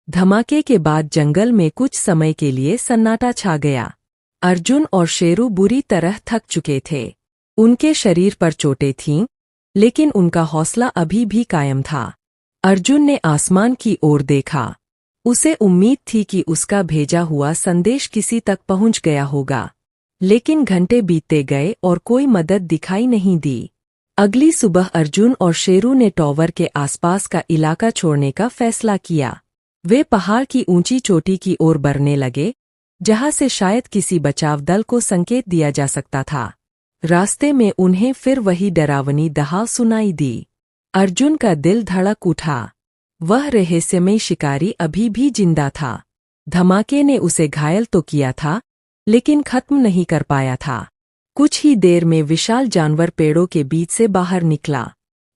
धमाके के बाद जंगल में कुछ समय के लिए सन्नाटा छा गया। अर्जुन और शेरू बुरी तरह थक चुके थे। उनके शरीर पर चोटें थीं, लेकिन उनका हौसला अभी भी कायम था। अर्जुन ने आसमान की ओर देखा। उसे उम्मीद थी कि उसका भेजा हुआ संदेश किसी तक पहुंच गया होगा, लेकिन घंटे बीतते गए और कोई मदद दिखाई नहीं दी। अगली सुबह अर्जुन और शेरू ने टॉवर के आसपास का इलाका छोड़ने का फैसला किया। वे पहाड़ की ऊंची चोटी की ओर बढ़ने लगे, जहां से शायद किसी बचाव दल को संकेत दिया जा सकता था। रास्ते में उन्हें फिर वही डरावनी दहाड़ सुनाई दी। अर्जुन का दिल धड़क उठा। वह रहस्यमयी शिकारी अभी भी जिंदा था। धमाके ने उसे घायल तो किया था, लेकिन खत्म नहीं कर पाया था। कुछ ही देर में विशाल जानवर पेड़ों के बीच से बाहर निकला।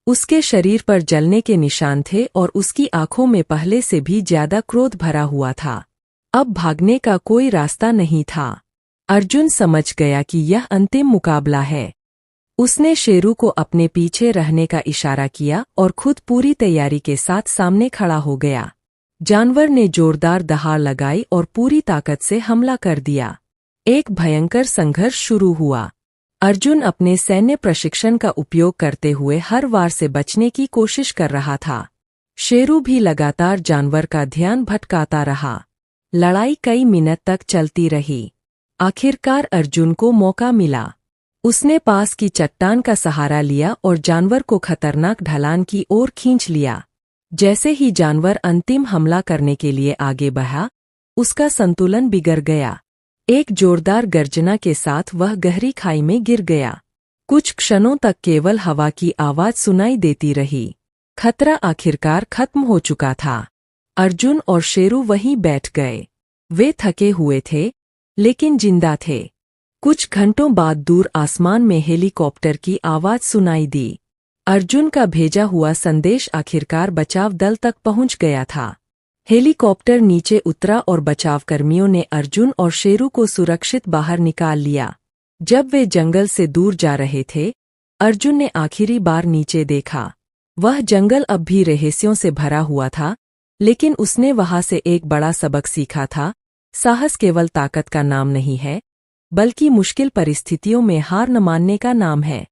उसके शरीर पर जलने के निशान थे और उसकी आंखों में पहले से भी ज्यादा क्रोध भरा हुआ था। अब भागने का कोई रास्ता नहीं था। अर्जुन समझ गया कि यह अंतिम मुकाबला है। उसने शेरू को अपने पीछे रहने का इशारा किया और खुद पूरी तैयारी के साथ सामने खड़ा हो गया। जानवर ने जोरदार दहाड़ लगाई और पूरी ताकत से हमला कर दिया। एक भयंकर संघर्ष शुरू हुआ। अर्जुन अपने सैन्य प्रशिक्षण का उपयोग करते हुए हर वार से बचने की कोशिश कर रहा था। शेरू भी लगातार जानवर का ध्यान भटकाता रहा। लड़ाई कई मिनट तक चलती रही। आखिरकार अर्जुन को मौका मिला। उसने पास की चट्टान का सहारा लिया और जानवर को खतरनाक ढलान की ओर खींच लिया। जैसे ही जानवर अंतिम हमला करने के लिए आगे बढ़ा, उसका संतुलन बिगड़ गया। एक जोरदार गर्जना के साथ वह गहरी खाई में गिर गया। कुछ क्षणों तक केवल हवा की आवाज सुनाई देती रही। खतरा आखिरकार खत्म हो चुका था। अर्जुन और शेरू वहीं बैठ गए। वे थके हुए थे, लेकिन जिंदा थे। कुछ घंटों बाद दूर आसमान में हेलीकॉप्टर की आवाज सुनाई दी। अर्जुन का भेजा हुआ संदेश आखिरकार बचाव दल तक पहुंच गया था। हेलीकॉप्टर नीचे उतरा और बचावकर्मियों ने अर्जुन और शेरू को सुरक्षित बाहर निकाल लिया। जब वे जंगल से दूर जा रहे थे, अर्जुन ने आखिरी बार नीचे देखा। वह जंगल अब भी रहस्यों से भरा हुआ था, लेकिन उसने वहां से एक बड़ा सबक सीखा था। साहस केवल ताकत का नाम नहीं है, बल्कि मुश्किल परिस्थितियों में हार न मानने का नाम है।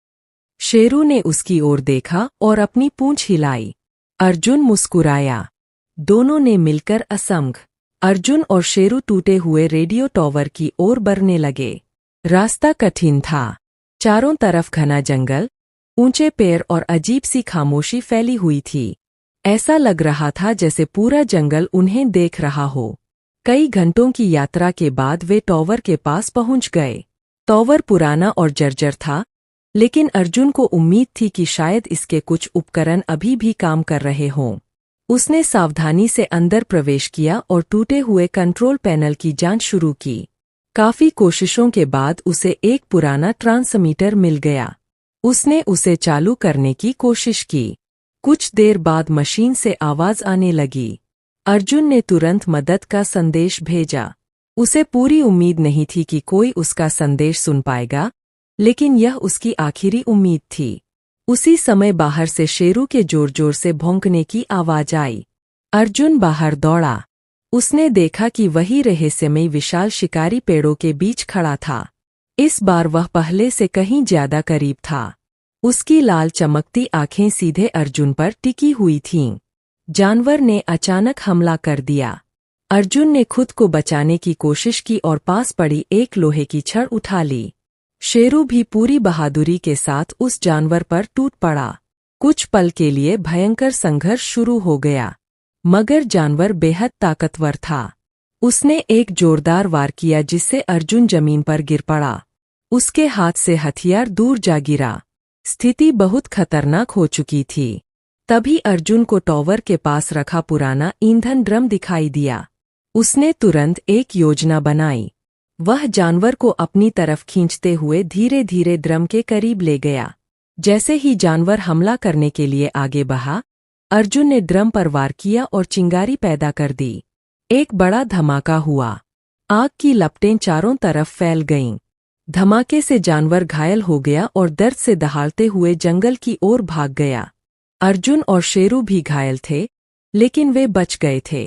शेरू ने उसकी ओर देखा और अपनी पूंछ हिलाई। अर्जुन मुस्कुराया। दोनों ने मिलकर असंग। अर्जुन और शेरू टूटे हुए रेडियो टॉवर की ओर बढ़ने लगे। रास्ता कठिन था। चारों तरफ घना जंगल, ऊंचे पेड़ और अजीब सी खामोशी फैली हुई थी। ऐसा लग रहा था जैसे पूरा जंगल उन्हें देख रहा हो। कई घंटों की यात्रा के बाद वे टॉवर के पास पहुंच गए। टॉवर पुराना और जर्जर था, लेकिन अर्जुन को उम्मीद थी कि शायद इसके कुछ उपकरण अभी भी काम कर रहे हों। उसने सावधानी से अंदर प्रवेश किया और टूटे हुए कंट्रोल पैनल की जांच शुरू की। काफी कोशिशों के बाद उसे एक पुराना ट्रांसमीटर मिल गया। उसने उसे चालू करने की कोशिश की। कुछ देर बाद मशीन से आवाज आने लगी। अर्जुन ने तुरंत मदद का संदेश भेजा। उसे पूरी उम्मीद नहीं थी कि कोई उसका संदेश सुन पाएगा, लेकिन यह उसकी आखिरी उम्मीद थी। उसी समय बाहर से शेरू के जोर जोर से भौंकने की आवाज आई। अर्जुन बाहर दौड़ा। उसने देखा कि वही रहस्यमयी विशाल शिकारी पेड़ों के बीच खड़ा था। इस बार वह पहले से कहीं ज्यादा करीब था। उसकी लाल चमकती आंखें सीधे अर्जुन पर टिकी हुई थीं। जानवर ने अचानक हमला कर दिया। अर्जुन ने खुद को बचाने की कोशिश की और पास पड़ी एक लोहे की छड़ उठा ली। शेरू भी पूरी बहादुरी के साथ उस जानवर पर टूट पड़ा। कुछ पल के लिए भयंकर संघर्ष शुरू हो गया, मगर जानवर बेहद ताकतवर था। उसने एक जोरदार वार किया जिससे अर्जुन जमीन पर गिर पड़ा। उसके हाथ से हथियार दूर जा गिरा। स्थिति बहुत खतरनाक हो चुकी थी। तभी अर्जुन को टॉवर के पास रखा पुराना ईंधन ड्रम दिखाई दिया। उसने तुरंत एक योजना बनाई। वह जानवर को अपनी तरफ खींचते हुए धीरे धीरे ड्रम के करीब ले गया। जैसे ही जानवर हमला करने के लिए आगे बढ़ा, अर्जुन ने ड्रम पर वार किया और चिंगारी पैदा कर दी। एक बड़ा धमाका हुआ। आग की लपटें चारों तरफ फैल गईं। धमाके से जानवर घायल हो गया और दर्द से दहाड़ते हुए जंगल की ओर भाग गया। अर्जुन और शेरू भी घायल थे, लेकिन वे बच गए थे।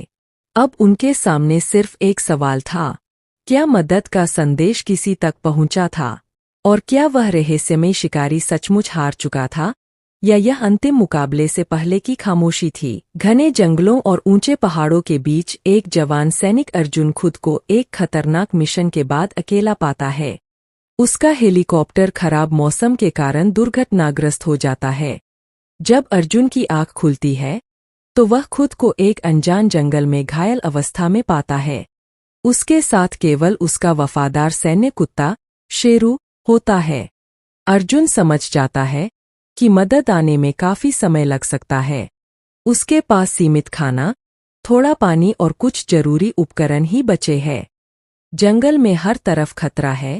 अब उनके सामने सिर्फ एक सवाल था, क्या मदद का संदेश किसी तक पहुंचा था? और क्या वह रहस्यमय शिकारी सचमुच हार चुका था, या यह अंतिम मुकाबले से पहले की खामोशी थी? घने जंगलों और ऊंचे पहाड़ों के बीच एक जवान सैनिक अर्जुन खुद को एक खतरनाक मिशन के बाद अकेला पाता है। उसका हेलीकॉप्टर खराब मौसम के कारण दुर्घटनाग्रस्त हो जाता है। जब अर्जुन की आंख खुलती है तो वह खुद को एक अनजान जंगल में घायल अवस्था में पाता है। उसके साथ केवल उसका वफादार सैन्य कुत्ता शेरू होता है। अर्जुन समझ जाता है कि मदद आने में काफी समय लग सकता है। उसके पास सीमित खाना, थोड़ा पानी और कुछ जरूरी उपकरण ही बचे हैं। जंगल में हर तरफ खतरा है,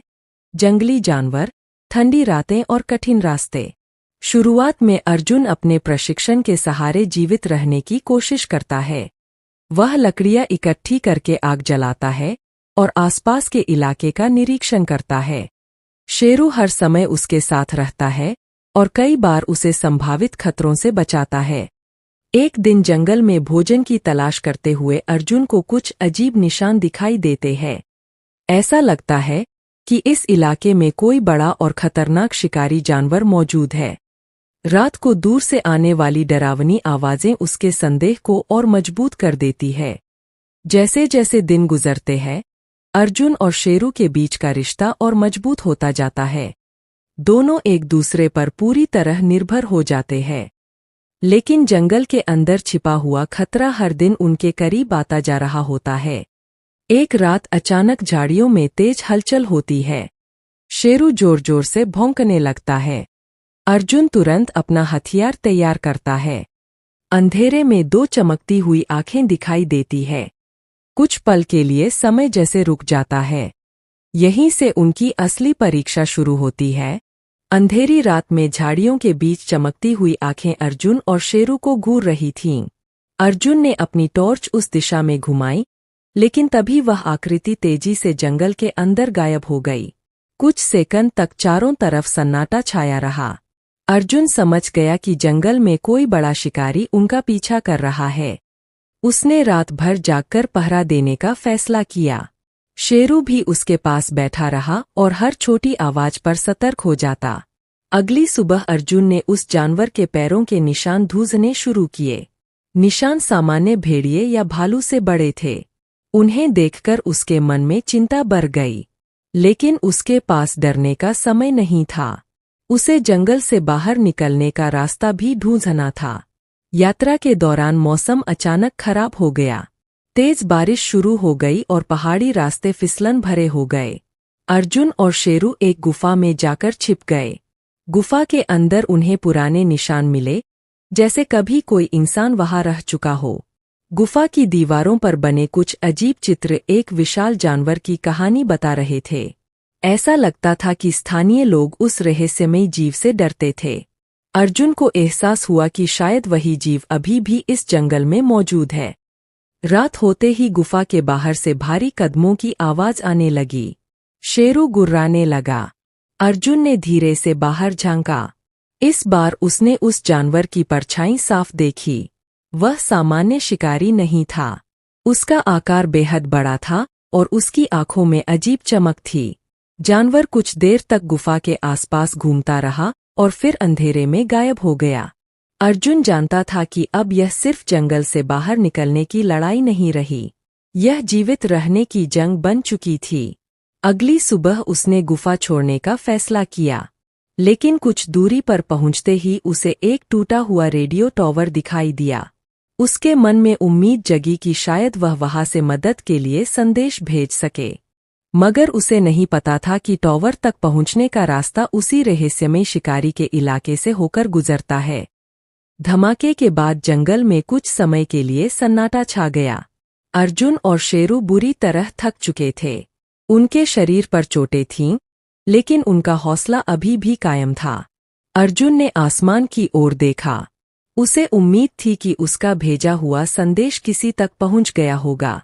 जंगली जानवर, ठंडी रातें और कठिन रास्ते। शुरुआत में अर्जुन अपने प्रशिक्षण के सहारे जीवित रहने की कोशिश करता है। वह लकड़ियां इकट्ठी करके आग जलाता है और आसपास के इलाके का निरीक्षण करता है। शेरू हर समय उसके साथ रहता है और कई बार उसे संभावित खतरों से बचाता है। एक दिन जंगल में भोजन की तलाश करते हुए अर्जुन को कुछ अजीब निशान दिखाई देते हैं। ऐसा लगता है कि इस इलाके में कोई बड़ा और खतरनाक शिकारी जानवर मौजूद है। रात को दूर से आने वाली डरावनी आवाजें उसके संदेह को और मजबूत कर देती है। जैसे जैसे दिन गुजरते हैं, अर्जुन और शेरू के बीच का रिश्ता और मजबूत होता जाता है। दोनों एक दूसरे पर पूरी तरह निर्भर हो जाते हैं। लेकिन जंगल के अंदर छिपा हुआ खतरा हर दिन उनके करीब आता जा रहा होता है। एक रात अचानक झाड़ियों में तेज हलचल होती है। शेरू जोर जोर से भौंकने लगता है। अर्जुन तुरंत अपना हथियार तैयार करता है। अंधेरे में दो चमकती हुई आंखें दिखाई देती है। कुछ पल के लिए समय जैसे रुक जाता है। यहीं से उनकी असली परीक्षा शुरू होती है। अंधेरी रात में झाड़ियों के बीच चमकती हुई आंखें अर्जुन और शेरू को घूर रही थीं। अर्जुन ने अपनी टॉर्च उस दिशा में घुमाई, लेकिन तभी वह आकृति तेजी से जंगल के अंदर गायब हो गई। कुछ सेकंड तक चारों तरफ सन्नाटा छाया रहा। अर्जुन समझ गया कि जंगल में कोई बड़ा शिकारी उनका पीछा कर रहा है। उसने रात भर जागकर पहरा देने का फैसला किया। शेरू भी उसके पास बैठा रहा और हर छोटी आवाज पर सतर्क हो जाता। अगली सुबह अर्जुन ने उस जानवर के पैरों के निशान ढूंढने शुरू किए। निशान सामान्य भेड़िए या भालू से बड़े थे। उन्हें देखकर उसके मन में चिंता बढ़ गई। लेकिन उसके पास डरने का समय नहीं था। उसे जंगल से बाहर निकलने का रास्ता भी ढूंढना था। यात्रा के दौरान मौसम अचानक खराब हो गया। तेज बारिश शुरू हो गई और पहाड़ी रास्ते फिसलन भरे हो गए। अर्जुन और शेरू एक गुफा में जाकर छिप गए। गुफा के अंदर उन्हें पुराने निशान मिले, जैसे कभी कोई इंसान वहां रह चुका हो। गुफा की दीवारों पर बने कुछ अजीब चित्र एक विशाल जानवर की कहानी बता रहे थे। ऐसा लगता था कि स्थानीय लोग उस रहस्यमय जीव से डरते थे। अर्जुन को एहसास हुआ कि शायद वही जीव अभी भी इस जंगल में मौजूद है। रात होते ही गुफा के बाहर से भारी कदमों की आवाज आने लगी। शेरू गुर्राने लगा। अर्जुन ने धीरे से बाहर झांका। इस बार उसने उस जानवर की परछाई साफ देखी। वह सामान्य शिकारी नहीं था। उसका आकार बेहद बड़ा था और उसकी आंखों में अजीब चमक थी। जानवर कुछ देर तक गुफा के आसपास घूमता रहा और फिर अंधेरे में गायब हो गया। अर्जुन जानता था कि अब यह सिर्फ जंगल से बाहर निकलने की लड़ाई नहीं रही, यह जीवित रहने की जंग बन चुकी थी। अगली सुबह उसने गुफा छोड़ने का फैसला किया, लेकिन कुछ दूरी पर पहुंचते ही उसे एक टूटा हुआ रेडियो टॉवर दिखाई दिया। उसके मन में उम्मीद जगी कि शायद वह वहां से मदद के लिए संदेश भेज सके। मगर उसे नहीं पता था कि टॉवर तक पहुंचने का रास्ता उसी रहस्यमय शिकारी के इलाके से होकर गुजरता है। धमाके के बाद जंगल में कुछ समय के लिए सन्नाटा छा गया। अर्जुन और शेरू बुरी तरह थक चुके थे। उनके शरीर पर चोटें थीं, लेकिन उनका हौसला अभी भी कायम था। अर्जुन ने आसमान की ओर देखा। उसे उम्मीद थी कि उसका भेजा हुआ संदेश किसी तक पहुंच गया होगा,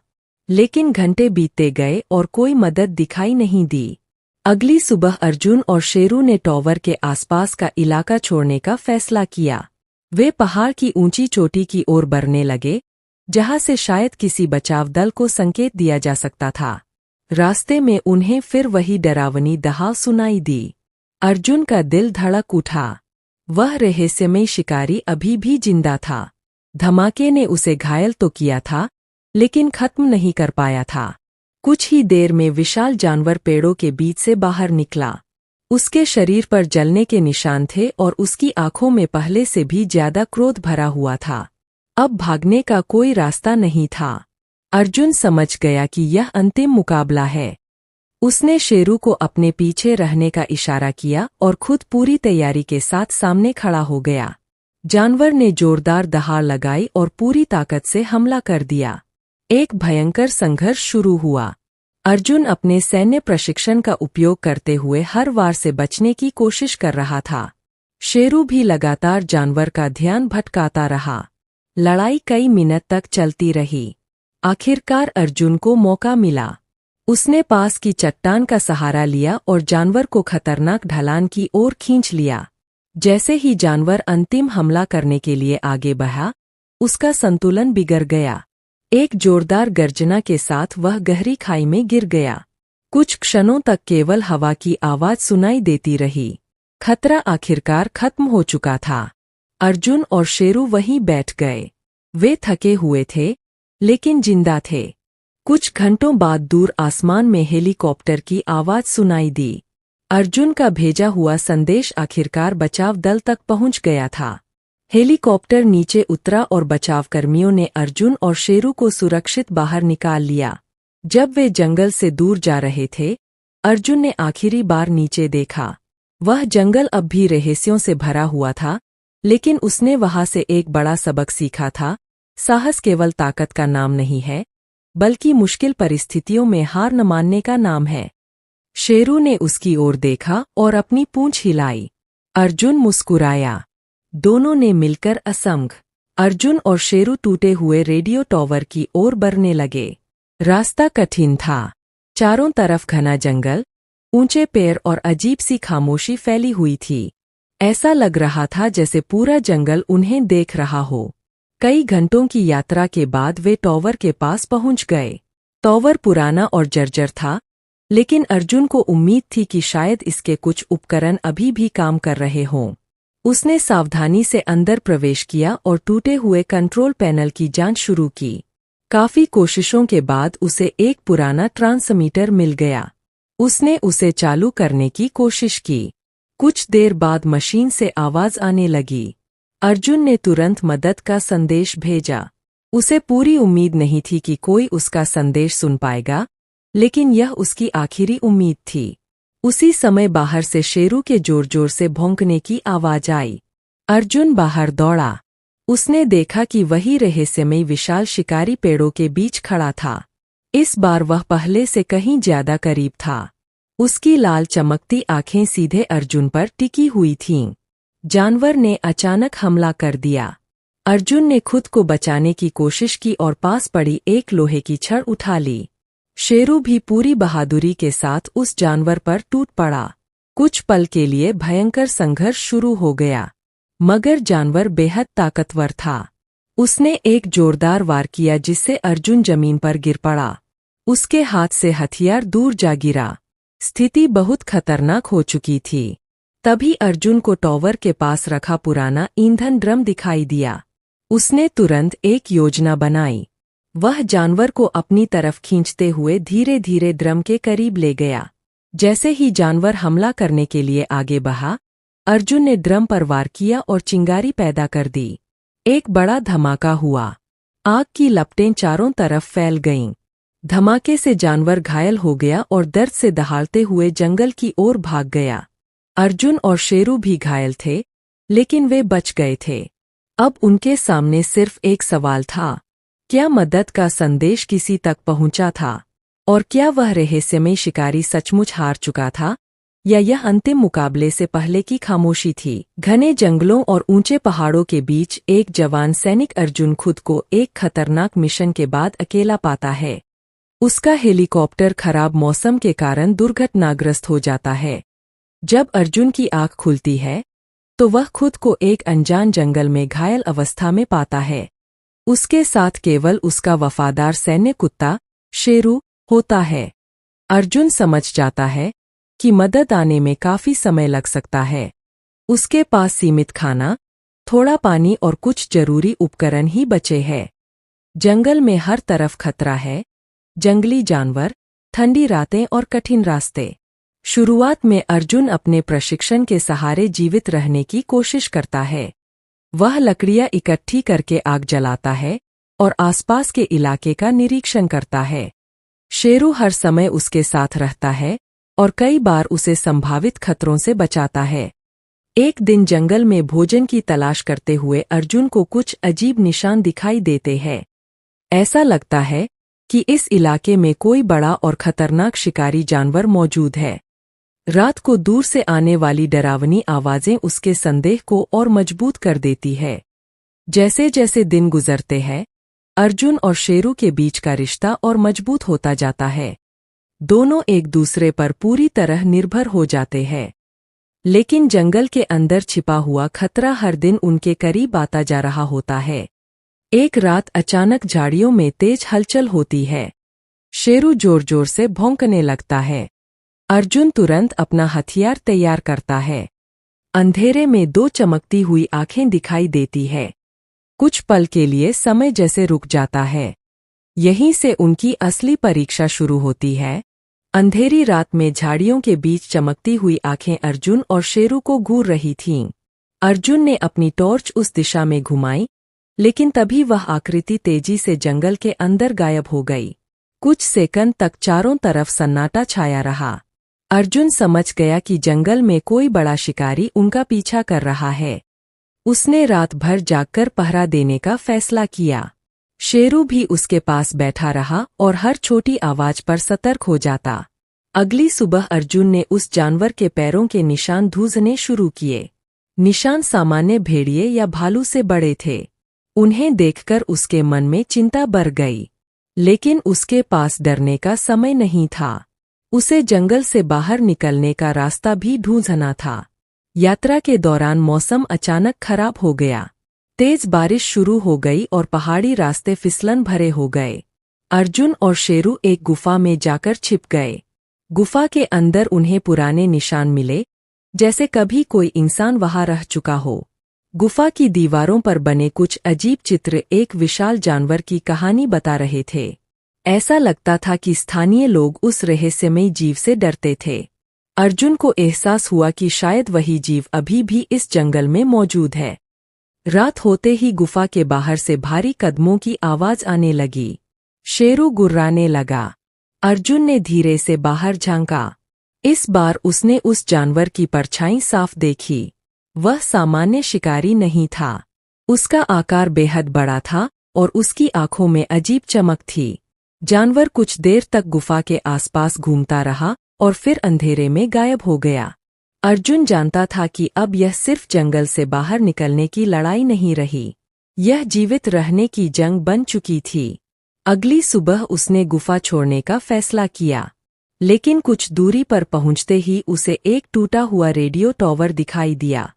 लेकिन घंटे बीतते गए और कोई मदद दिखाई नहीं दी। अगली सुबह अर्जुन और शेरू ने टॉवर के आसपास का इलाका छोड़ने का फैसला किया। वे पहाड़ की ऊंची चोटी की ओर बढ़ने लगे, जहां से शायद किसी बचाव दल को संकेत दिया जा सकता था। रास्ते में उन्हें फिर वही डरावनी दहाड़ सुनाई दी। अर्जुन का दिल धड़क उठा। वह रहस्यमय शिकारी अभी भी जिंदा था। धमाके ने उसे घायल तो किया था, लेकिन खत्म नहीं कर पाया था। कुछ ही देर में विशाल जानवर पेड़ों के बीच से बाहर निकला। उसके शरीर पर जलने के निशान थे और उसकी आंखों में पहले से भी ज्यादा क्रोध भरा हुआ था। अब भागने का कोई रास्ता नहीं था। अर्जुन समझ गया कि यह अंतिम मुकाबला है। उसने शेरू को अपने पीछे रहने का इशारा किया और खुद पूरी तैयारी के साथ सामने खड़ा हो गया। जानवर ने जोरदार दहाड़ लगाई और पूरी ताकत से हमला कर दिया। एक भयंकर संघर्ष शुरू हुआ। अर्जुन अपने सैन्य प्रशिक्षण का उपयोग करते हुए हर वार से बचने की कोशिश कर रहा था। शेरू भी लगातार जानवर का ध्यान भटकाता रहा। लड़ाई कई मिनट तक चलती रही। आखिरकार अर्जुन को मौका मिला। उसने पास की चट्टान का सहारा लिया और जानवर को खतरनाक ढलान की ओर खींच लिया। जैसे ही जानवर अंतिम हमला करने के लिए आगे बढ़ा, उसका संतुलन बिगड़ गया। एक जोरदार गर्जना के साथ वह गहरी खाई में गिर गया। कुछ क्षणों तक केवल हवा की आवाज सुनाई देती रही। खतरा आखिरकार खत्म हो चुका था। अर्जुन और शेरू वहीं बैठ गए। वे थके हुए थे, लेकिन जिंदा थे। कुछ घंटों बाद दूर आसमान में हेलीकॉप्टर की आवाज सुनाई दी। अर्जुन का भेजा हुआ संदेश आखिरकार बचाव दल तक पहुंच गया था। हेलीकॉप्टर नीचे उतरा और बचावकर्मियों ने अर्जुन और शेरू को सुरक्षित बाहर निकाल लिया। जब वे जंगल से दूर जा रहे थे, अर्जुन ने आखिरी बार नीचे देखा। वह जंगल अब भी रहस्यों से भरा हुआ था, लेकिन उसने वहां से एक बड़ा सबक सीखा था। साहस केवल ताकत का नाम नहीं है, बल्कि मुश्किल परिस्थितियों में हार न मानने का नाम है। शेरू ने उसकी ओर देखा और अपनी पूंछ हिलाई। अर्जुन मुस्कुराया। दोनों ने मिलकर असंग। अर्जुन और शेरू टूटे हुए रेडियो टॉवर की ओर बढ़ने लगे। रास्ता कठिन था। चारों तरफ घना जंगल, ऊंचे पेड़ और अजीब सी खामोशी फैली हुई थी। ऐसा लग रहा था जैसे पूरा जंगल उन्हें देख रहा हो। कई घंटों की यात्रा के बाद वे टॉवर के पास पहुंच गए। टॉवर पुराना और जर्जर था, लेकिन अर्जुन को उम्मीद थी कि शायद इसके कुछ उपकरण अभी भी काम कर रहे हों। उसने सावधानी से अंदर प्रवेश किया और टूटे हुए कंट्रोल पैनल की जांच शुरू की। काफी कोशिशों के बाद उसे एक पुराना ट्रांसमीटर मिल गया। उसने उसे चालू करने की कोशिश की। कुछ देर बाद मशीन से आवाज आने लगी। अर्जुन ने तुरंत मदद का संदेश भेजा। उसे पूरी उम्मीद नहीं थी कि कोई उसका संदेश सुन पाएगा, लेकिन यह उसकी आखिरी उम्मीद थी। उसी समय बाहर से शेरू के जोर जोर से भौंकने की आवाज आई। अर्जुन बाहर दौड़ा। उसने देखा कि वही रहस्यमय विशाल शिकारी पेड़ों के बीच खड़ा था। इस बार वह पहले से कहीं ज्यादा करीब था। उसकी लाल चमकती आंखें सीधे अर्जुन पर टिकी हुई थीं। जानवर ने अचानक हमला कर दिया। अर्जुन ने खुद को बचाने की कोशिश की और पास पड़ी एक लोहे की छड़ उठा ली। शेरू भी पूरी बहादुरी के साथ उस जानवर पर टूट पड़ा। कुछ पल के लिए भयंकर संघर्ष शुरू हो गया, मगर जानवर बेहद ताकतवर था। उसने एक जोरदार वार किया जिससे अर्जुन जमीन पर गिर पड़ा। उसके हाथ से हथियार दूर जा गिरा। स्थिति बहुत खतरनाक हो चुकी थी। तभी अर्जुन को टॉवर के पास रखा पुराना ईंधन ड्रम दिखाई दिया। उसने तुरंत एक योजना बनाई। वह जानवर को अपनी तरफ खींचते हुए धीरे धीरे ड्रम के करीब ले गया। जैसे ही जानवर हमला करने के लिए आगे बढ़ा, अर्जुन ने ड्रम पर वार किया और चिंगारी पैदा कर दी। एक बड़ा धमाका हुआ। आग की लपटें चारों तरफ फैल गईं। धमाके से जानवर घायल हो गया और दर्द से दहाड़ते हुए जंगल की ओर भाग गया। अर्जुन और शेरू भी घायल थे, लेकिन वे बच गए थे। अब उनके सामने सिर्फ एक सवाल था, क्या मदद का संदेश किसी तक पहुंचा था? और क्या वह रहस्यमय शिकारी सचमुच हार चुका था, या यह अंतिम मुकाबले से पहले की खामोशी थी? घने जंगलों और ऊंचे पहाड़ों के बीच एक जवान सैनिक अर्जुन खुद को एक खतरनाक मिशन के बाद अकेला पाता है। उसका हेलीकॉप्टर खराब मौसम के कारण दुर्घटनाग्रस्त हो जाता है। जब अर्जुन की आंख खुलती है, तो वह खुद को एक अनजान जंगल में घायल अवस्था में पाता है। उसके साथ केवल उसका वफादार सैन्य कुत्ता शेरू होता है। अर्जुन समझ जाता है कि मदद आने में काफी समय लग सकता है। उसके पास सीमित खाना, थोड़ा पानी और कुछ जरूरी उपकरण ही बचे हैं। जंगल में हर तरफ खतरा है, जंगली जानवर, ठंडी रातें और कठिन रास्ते। शुरुआत में अर्जुन अपने प्रशिक्षण के सहारे जीवित रहने की कोशिश करता है। वह लकड़ियां इकट्ठी करके आग जलाता है और आसपास के इलाके का निरीक्षण करता है। शेरू हर समय उसके साथ रहता है और कई बार उसे संभावित खतरों से बचाता है। एक दिन जंगल में भोजन की तलाश करते हुए अर्जुन को कुछ अजीब निशान दिखाई देते हैं। ऐसा लगता है कि इस इलाके में कोई बड़ा और खतरनाक शिकारी जानवर मौजूद है। रात को दूर से आने वाली डरावनी आवाजें उसके संदेह को और मजबूत कर देती है। जैसे जैसे दिन गुजरते हैं, अर्जुन और शेरू के बीच का रिश्ता और मजबूत होता जाता है। दोनों एक दूसरे पर पूरी तरह निर्भर हो जाते हैं। लेकिन जंगल के अंदर छिपा हुआ खतरा हर दिन उनके करीब आता जा रहा होता है। एक रात अचानक झाड़ियों में तेज हलचल होती है। शेरू जोर जोर से भौंकने लगता है। अर्जुन तुरंत अपना हथियार तैयार करता है। अंधेरे में दो चमकती हुई आंखें दिखाई देती है। कुछ पल के लिए समय जैसे रुक जाता है। यहीं से उनकी असली परीक्षा शुरू होती है। अंधेरी रात में झाड़ियों के बीच चमकती हुई आंखें अर्जुन और शेरू को घूर रही थीं। अर्जुन ने अपनी टॉर्च उस दिशा में घुमाई, लेकिन तभी वह आकृति तेजी से जंगल के अंदर गायब हो गई। कुछ सेकंड तक चारों तरफ सन्नाटा छाया रहा। अर्जुन समझ गया कि जंगल में कोई बड़ा शिकारी उनका पीछा कर रहा है। उसने रात भर जागकर पहरा देने का फैसला किया। शेरू भी उसके पास बैठा रहा और हर छोटी आवाज पर सतर्क हो जाता। अगली सुबह अर्जुन ने उस जानवर के पैरों के निशान ढूंढने शुरू किए। निशान सामान्य भेड़िए या भालू से बड़े थे। उन्हें देखकर उसके मन में चिंता बढ़ गई, लेकिन उसके पास डरने का समय नहीं था। उसे जंगल से बाहर निकलने का रास्ता भी ढूंढना था। यात्रा के दौरान मौसम अचानक खराब हो गया। तेज बारिश शुरू हो गई और पहाड़ी रास्ते फिसलन भरे हो गए। अर्जुन और शेरू एक गुफा में जाकर छिप गए। गुफा के अंदर उन्हें पुराने निशान मिले, जैसे कभी कोई इंसान वहां रह चुका हो। गुफा की दीवारों पर बने कुछ अजीब चित्र एक विशाल जानवर की कहानी बता रहे थे। ऐसा लगता था कि स्थानीय लोग उस रहस्यमयी जीव से डरते थे। अर्जुन को एहसास हुआ कि शायद वही जीव अभी भी इस जंगल में मौजूद है। रात होते ही गुफा के बाहर से भारी कदमों की आवाज आने लगी। शेरू गुर्राने लगा। अर्जुन ने धीरे से बाहर झांका। इस बार उसने उस जानवर की परछाई साफ देखी। वह सामान्य शिकारी नहीं था। उसका आकार बेहद बड़ा था और उसकी आंखों में अजीब चमक थी। जानवर कुछ देर तक गुफा के आसपास घूमता रहा और फिर अंधेरे में गायब हो गया। अर्जुन जानता था कि अब यह सिर्फ जंगल से बाहर निकलने की लड़ाई नहीं रही, यह जीवित रहने की जंग बन चुकी थी। अगली सुबह उसने गुफा छोड़ने का फैसला किया, लेकिन कुछ दूरी पर पहुंचते ही उसे एक टूटा हुआ रेडियो टॉवर दिखाई दिया।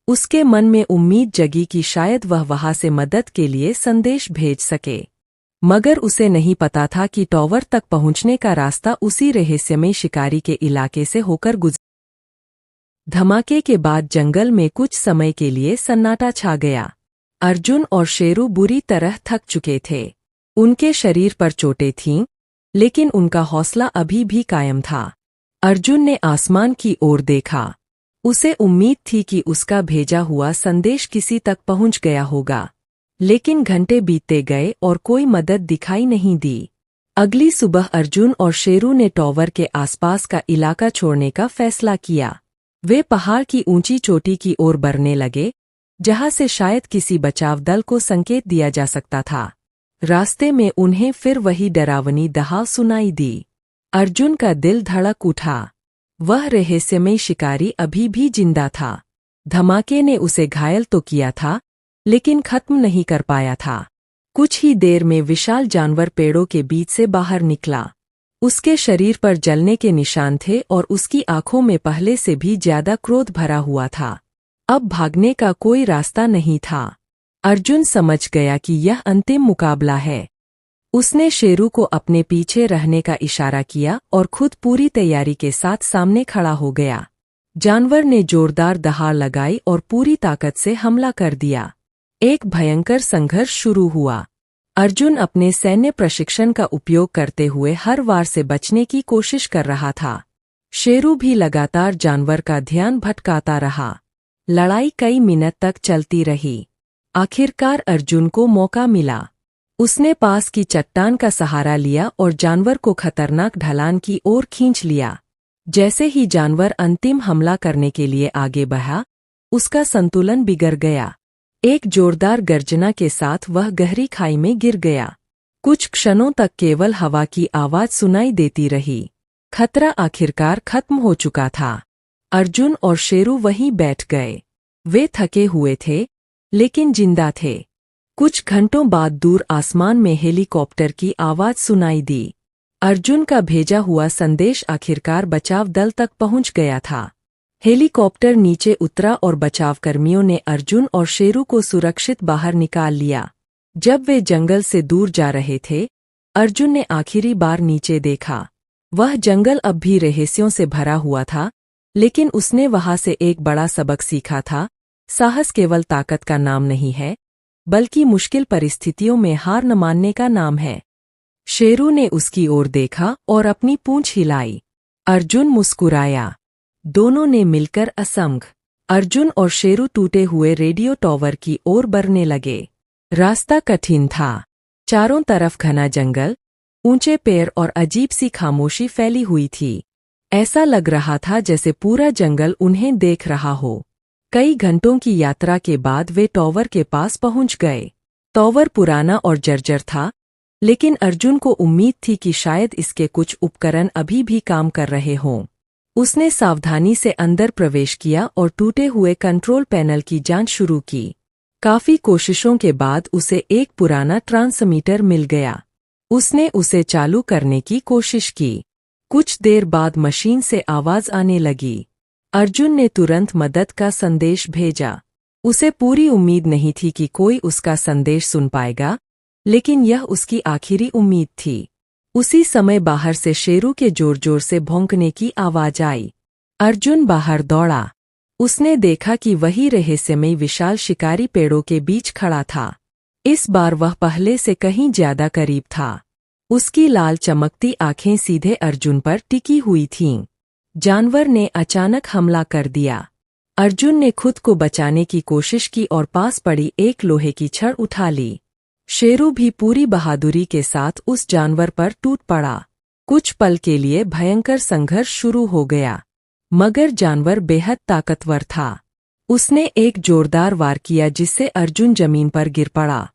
उसके मन में उम्मीद जगी कि शायद वह वहां से मदद के लिए संदेश भेज सके, मगर उसे नहीं पता था कि टॉवर तक पहुंचने का रास्ता उसी रहस्यमय शिकारी के इलाके से होकर गुजर। धमाके के बाद जंगल में कुछ समय के लिए सन्नाटा छा गया। अर्जुन और शेरू बुरी तरह थक चुके थे। उनके शरीर पर चोटें थीं, लेकिन उनका हौसला अभी भी कायम था। अर्जुन ने आसमान की ओर देखा। उसे उम्मीद थी कि उसका भेजा हुआ संदेश किसी तक पहुंच गया होगा, लेकिन घंटे बीतते गए और कोई मदद दिखाई नहीं दी। अगली सुबह अर्जुन और शेरू ने टॉवर के आसपास का इलाका छोड़ने का फैसला किया। वे पहाड़ की ऊंची चोटी की ओर बढ़ने लगे, जहां से शायद किसी बचाव दल को संकेत दिया जा सकता था। रास्ते में उन्हें फिर वही डरावनी दहाड़ सुनाई दी। अर्जुन का दिल धड़क उठा। वह रहस्यमय शिकारी अभी भी जिंदा था। धमाके ने उसे घायल तो किया था, लेकिन खत्म नहीं कर पाया था। कुछ ही देर में विशाल जानवर पेड़ों के बीच से बाहर निकला। उसके शरीर पर जलने के निशान थे और उसकी आंखों में पहले से भी ज्यादा क्रोध भरा हुआ था। अब भागने का कोई रास्ता नहीं था। अर्जुन समझ गया कि यह अंतिम मुकाबला है। उसने शेरू को अपने पीछे रहने का इशारा किया और खुद पूरी तैयारी के साथ सामने खड़ा हो गया। जानवर ने जोरदार दहाड़ लगाई और पूरी ताकत से हमला कर दिया। एक भयंकर संघर्ष शुरू हुआ। अर्जुन अपने सैन्य प्रशिक्षण का उपयोग करते हुए हर वार से बचने की कोशिश कर रहा था। शेरू भी लगातार जानवर का ध्यान भटकाता रहा। लड़ाई कई मिनट तक चलती रही। आखिरकार अर्जुन को मौका मिला। उसने पास की चट्टान का सहारा लिया और जानवर को खतरनाक ढलान की ओर खींच लिया। जैसे ही जानवर अंतिम हमला करने के लिए आगे बढ़ा, उसका संतुलन बिगड़ गया। एक जोरदार गर्जना के साथ वह गहरी खाई में गिर गया। कुछ क्षणों तक केवल हवा की आवाज सुनाई देती रही। खतरा आखिरकार खत्म हो चुका था। अर्जुन और शेरू वहीं बैठ गए। वे थके हुए थे, लेकिन जिंदा थे। कुछ घंटों बाद दूर आसमान में हेलीकॉप्टर की आवाज सुनाई दी। अर्जुन का भेजा हुआ संदेश आखिरकार बचाव दल तक पहुंच गया था। हेलीकॉप्टर नीचे उतरा और बचावकर्मियों ने अर्जुन और शेरू को सुरक्षित बाहर निकाल लिया। जब वे जंगल से दूर जा रहे थे, अर्जुन ने आखिरी बार नीचे देखा। वह जंगल अब भी रहस्यों से भरा हुआ था, लेकिन उसने वहां से एक बड़ा सबक सीखा था। साहस केवल ताकत का नाम नहीं है, बल्कि मुश्किल परिस्थितियों में हार न मानने का नाम है। शेरू ने उसकी ओर देखा और अपनी पूंछ हिलाई। अर्जुन मुस्कुराया। दोनों ने मिलकर असंग। अर्जुन और शेरू टूटे हुए रेडियो टॉवर की ओर बढ़ने लगे। रास्ता कठिन था। चारों तरफ घना जंगल, ऊंचे पेड़ और अजीब सी खामोशी फैली हुई थी। ऐसा लग रहा था जैसे पूरा जंगल उन्हें देख रहा हो। कई घंटों की यात्रा के बाद वे टॉवर के पास पहुंच गए। टॉवर पुराना और जर्जर था, लेकिन अर्जुन को उम्मीद थी कि शायद इसके कुछ उपकरण अभी भी काम कर रहे हों। उसने सावधानी से अंदर प्रवेश किया और टूटे हुए कंट्रोल पैनल की जांच शुरू की। काफी कोशिशों के बाद उसे एक पुराना ट्रांसमीटर मिल गया। उसने उसे चालू करने की कोशिश की। कुछ देर बाद मशीन से आवाज आने लगी। अर्जुन ने तुरंत मदद का संदेश भेजा। उसे पूरी उम्मीद नहीं थी कि कोई उसका संदेश सुन पाएगा, लेकिन यह उसकी आखिरी उम्मीद थी। उसी समय बाहर से शेरू के जोर जोर से भौंकने की आवाज आई। अर्जुन बाहर दौड़ा। उसने देखा कि वही रहस्यमय विशाल शिकारी पेड़ों के बीच खड़ा था। इस बार वह पहले से कहीं ज्यादा करीब था। उसकी लाल चमकती आंखें सीधे अर्जुन पर टिकी हुई थीं। जानवर ने अचानक हमला कर दिया। अर्जुन ने खुद को बचाने की कोशिश की और पास पड़ी एक लोहे की छड़ उठा ली। शेरू भी पूरी बहादुरी के साथ उस जानवर पर टूट पड़ा। कुछ पल के लिए भयंकर संघर्ष शुरू हो गया, मगर जानवर बेहद ताकतवर था। उसने एक जोरदार वार किया जिससे अर्जुन जमीन पर गिर पड़ा।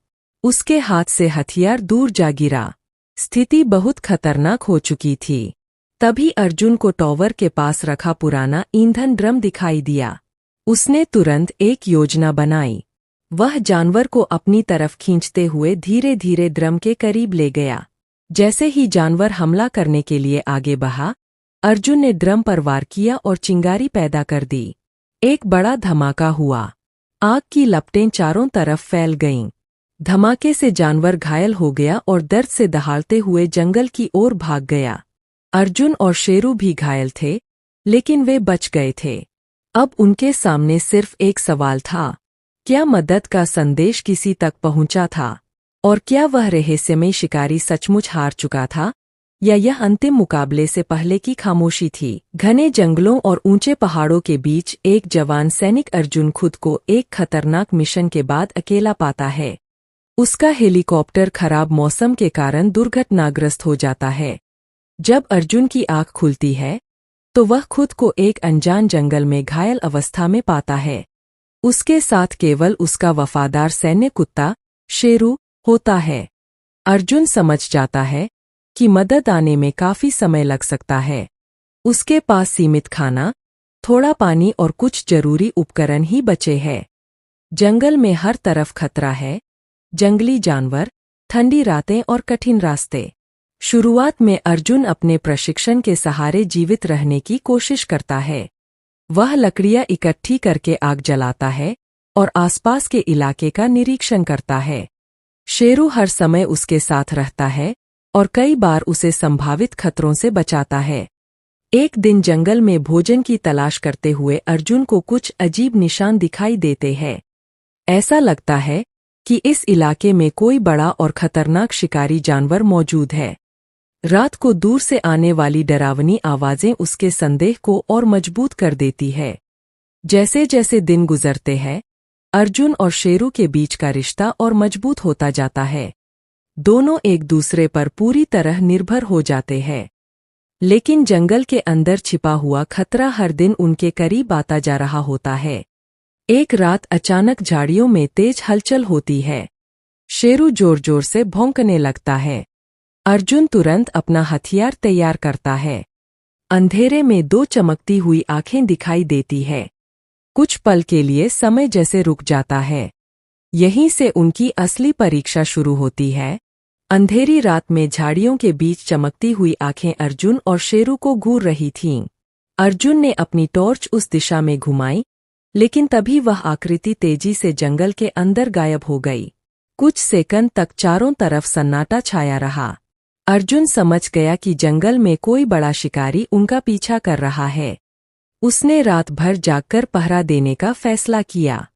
उसके हाथ से हथियार दूर जा गिरा। स्थिति बहुत खतरनाक हो चुकी थी। तभी अर्जुन को टॉवर के पास रखा पुराना ईंधन ड्रम दिखाई दिया। उसने तुरंत एक योजना बनाई। वह जानवर को अपनी तरफ खींचते हुए धीरे धीरे ड्रम के करीब ले गया। जैसे ही जानवर हमला करने के लिए आगे बढ़ा, अर्जुन ने ड्रम पर वार किया और चिंगारी पैदा कर दी। एक बड़ा धमाका हुआ। आग की लपटें चारों तरफ फैल गईं। धमाके से जानवर घायल हो गया और दर्द से दहाड़ते हुए जंगल की ओर भाग गया। अर्जुन और शेरू भी घायल थे, लेकिन वे बच गए थे। अब उनके सामने सिर्फ एक सवाल था, क्या मदद का संदेश किसी तक पहुंचा था? और क्या वह रहस्यमय शिकारी सचमुच हार चुका था, या यह अंतिम मुकाबले से पहले की खामोशी थी? घने जंगलों और ऊंचे पहाड़ों के बीच एक जवान सैनिक अर्जुन खुद को एक खतरनाक मिशन के बाद अकेला पाता है। उसका हेलीकॉप्टर खराब मौसम के कारण दुर्घटनाग्रस्त हो जाता है। जब अर्जुन की आंख खुलती है, तो वह खुद को एक अनजान जंगल में घायल अवस्था में पाता है। उसके साथ केवल उसका वफादार सैन्य कुत्ता शेरू होता है। अर्जुन समझ जाता है कि मदद आने में काफी समय लग सकता है। उसके पास सीमित खाना, थोड़ा पानी और कुछ जरूरी उपकरण ही बचे हैं। जंगल में हर तरफ खतरा है, जंगली जानवर, ठंडी रातें और कठिन रास्ते। शुरुआत में अर्जुन अपने प्रशिक्षण के सहारे जीवित रहने की कोशिश करता है। वह लकड़ियां इकट्ठी करके आग जलाता है, और आसपास के इलाके का निरीक्षण करता है। शेरू हर समय उसके साथ रहता है और कई बार उसे संभावित खतरों से बचाता है। एक दिन जंगल में भोजन की तलाश करते हुए अर्जुन को कुछ अजीब निशान दिखाई देते हैं। ऐसा लगता है कि इस इलाके में कोई बड़ा और खतरनाक शिकारी जानवर मौजूद है। रात को दूर से आने वाली डरावनी आवाजें उसके संदेह को और मजबूत कर देती है। जैसे जैसे दिन गुजरते हैं, अर्जुन और शेरू के बीच का रिश्ता और मजबूत होता जाता है। दोनों एक दूसरे पर पूरी तरह निर्भर हो जाते हैं। लेकिन जंगल के अंदर छिपा हुआ खतरा हर दिन उनके करीब आता जा रहा होता है। एक रात अचानक झाड़ियों में तेज हलचल होती है। शेरू जोर जोर से भौंकने लगता है। अर्जुन तुरंत अपना हथियार तैयार करता है। अंधेरे में दो चमकती हुई आंखें दिखाई देती है। कुछ पल के लिए समय जैसे रुक जाता है। यहीं से उनकी असली परीक्षा शुरू होती है। अंधेरी रात में झाड़ियों के बीच चमकती हुई आंखें अर्जुन और शेरू को घूर रही थीं। अर्जुन ने अपनी टॉर्च उस दिशा में घुमाई, लेकिन तभी वह आकृति तेजी से जंगल के अंदर गायब हो गई। कुछ सेकंड तक चारों तरफ सन्नाटा छाया रहा। अर्जुन समझ गया कि जंगल में कोई बड़ा शिकारी उनका पीछा कर रहा है। उसने रात भर जागकर पहरा देने का फैसला किया।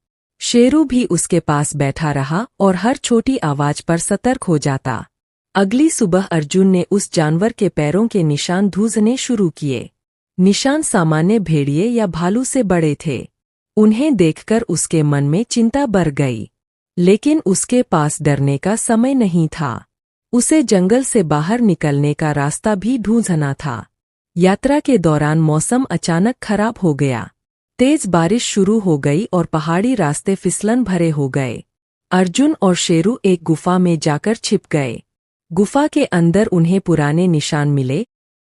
शेरू भी उसके पास बैठा रहा और हर छोटी आवाज पर सतर्क हो जाता। अगली सुबह अर्जुन ने उस जानवर के पैरों के निशान ढूंढने शुरू किए। निशान सामान्य भेड़िए या भालू से बड़े थे। उन्हें देखकर उसके मन में चिंता बढ़ गई। लेकिन उसके पास डरने का समय नहीं था। उसे जंगल से बाहर निकलने का रास्ता भी ढूंढना था। यात्रा के दौरान मौसम अचानक खराब हो गया। तेज बारिश शुरू हो गई और पहाड़ी रास्ते फिसलन भरे हो गए। अर्जुन और शेरू एक गुफा में जाकर छिप गए। गुफा के अंदर उन्हें पुराने निशान मिले,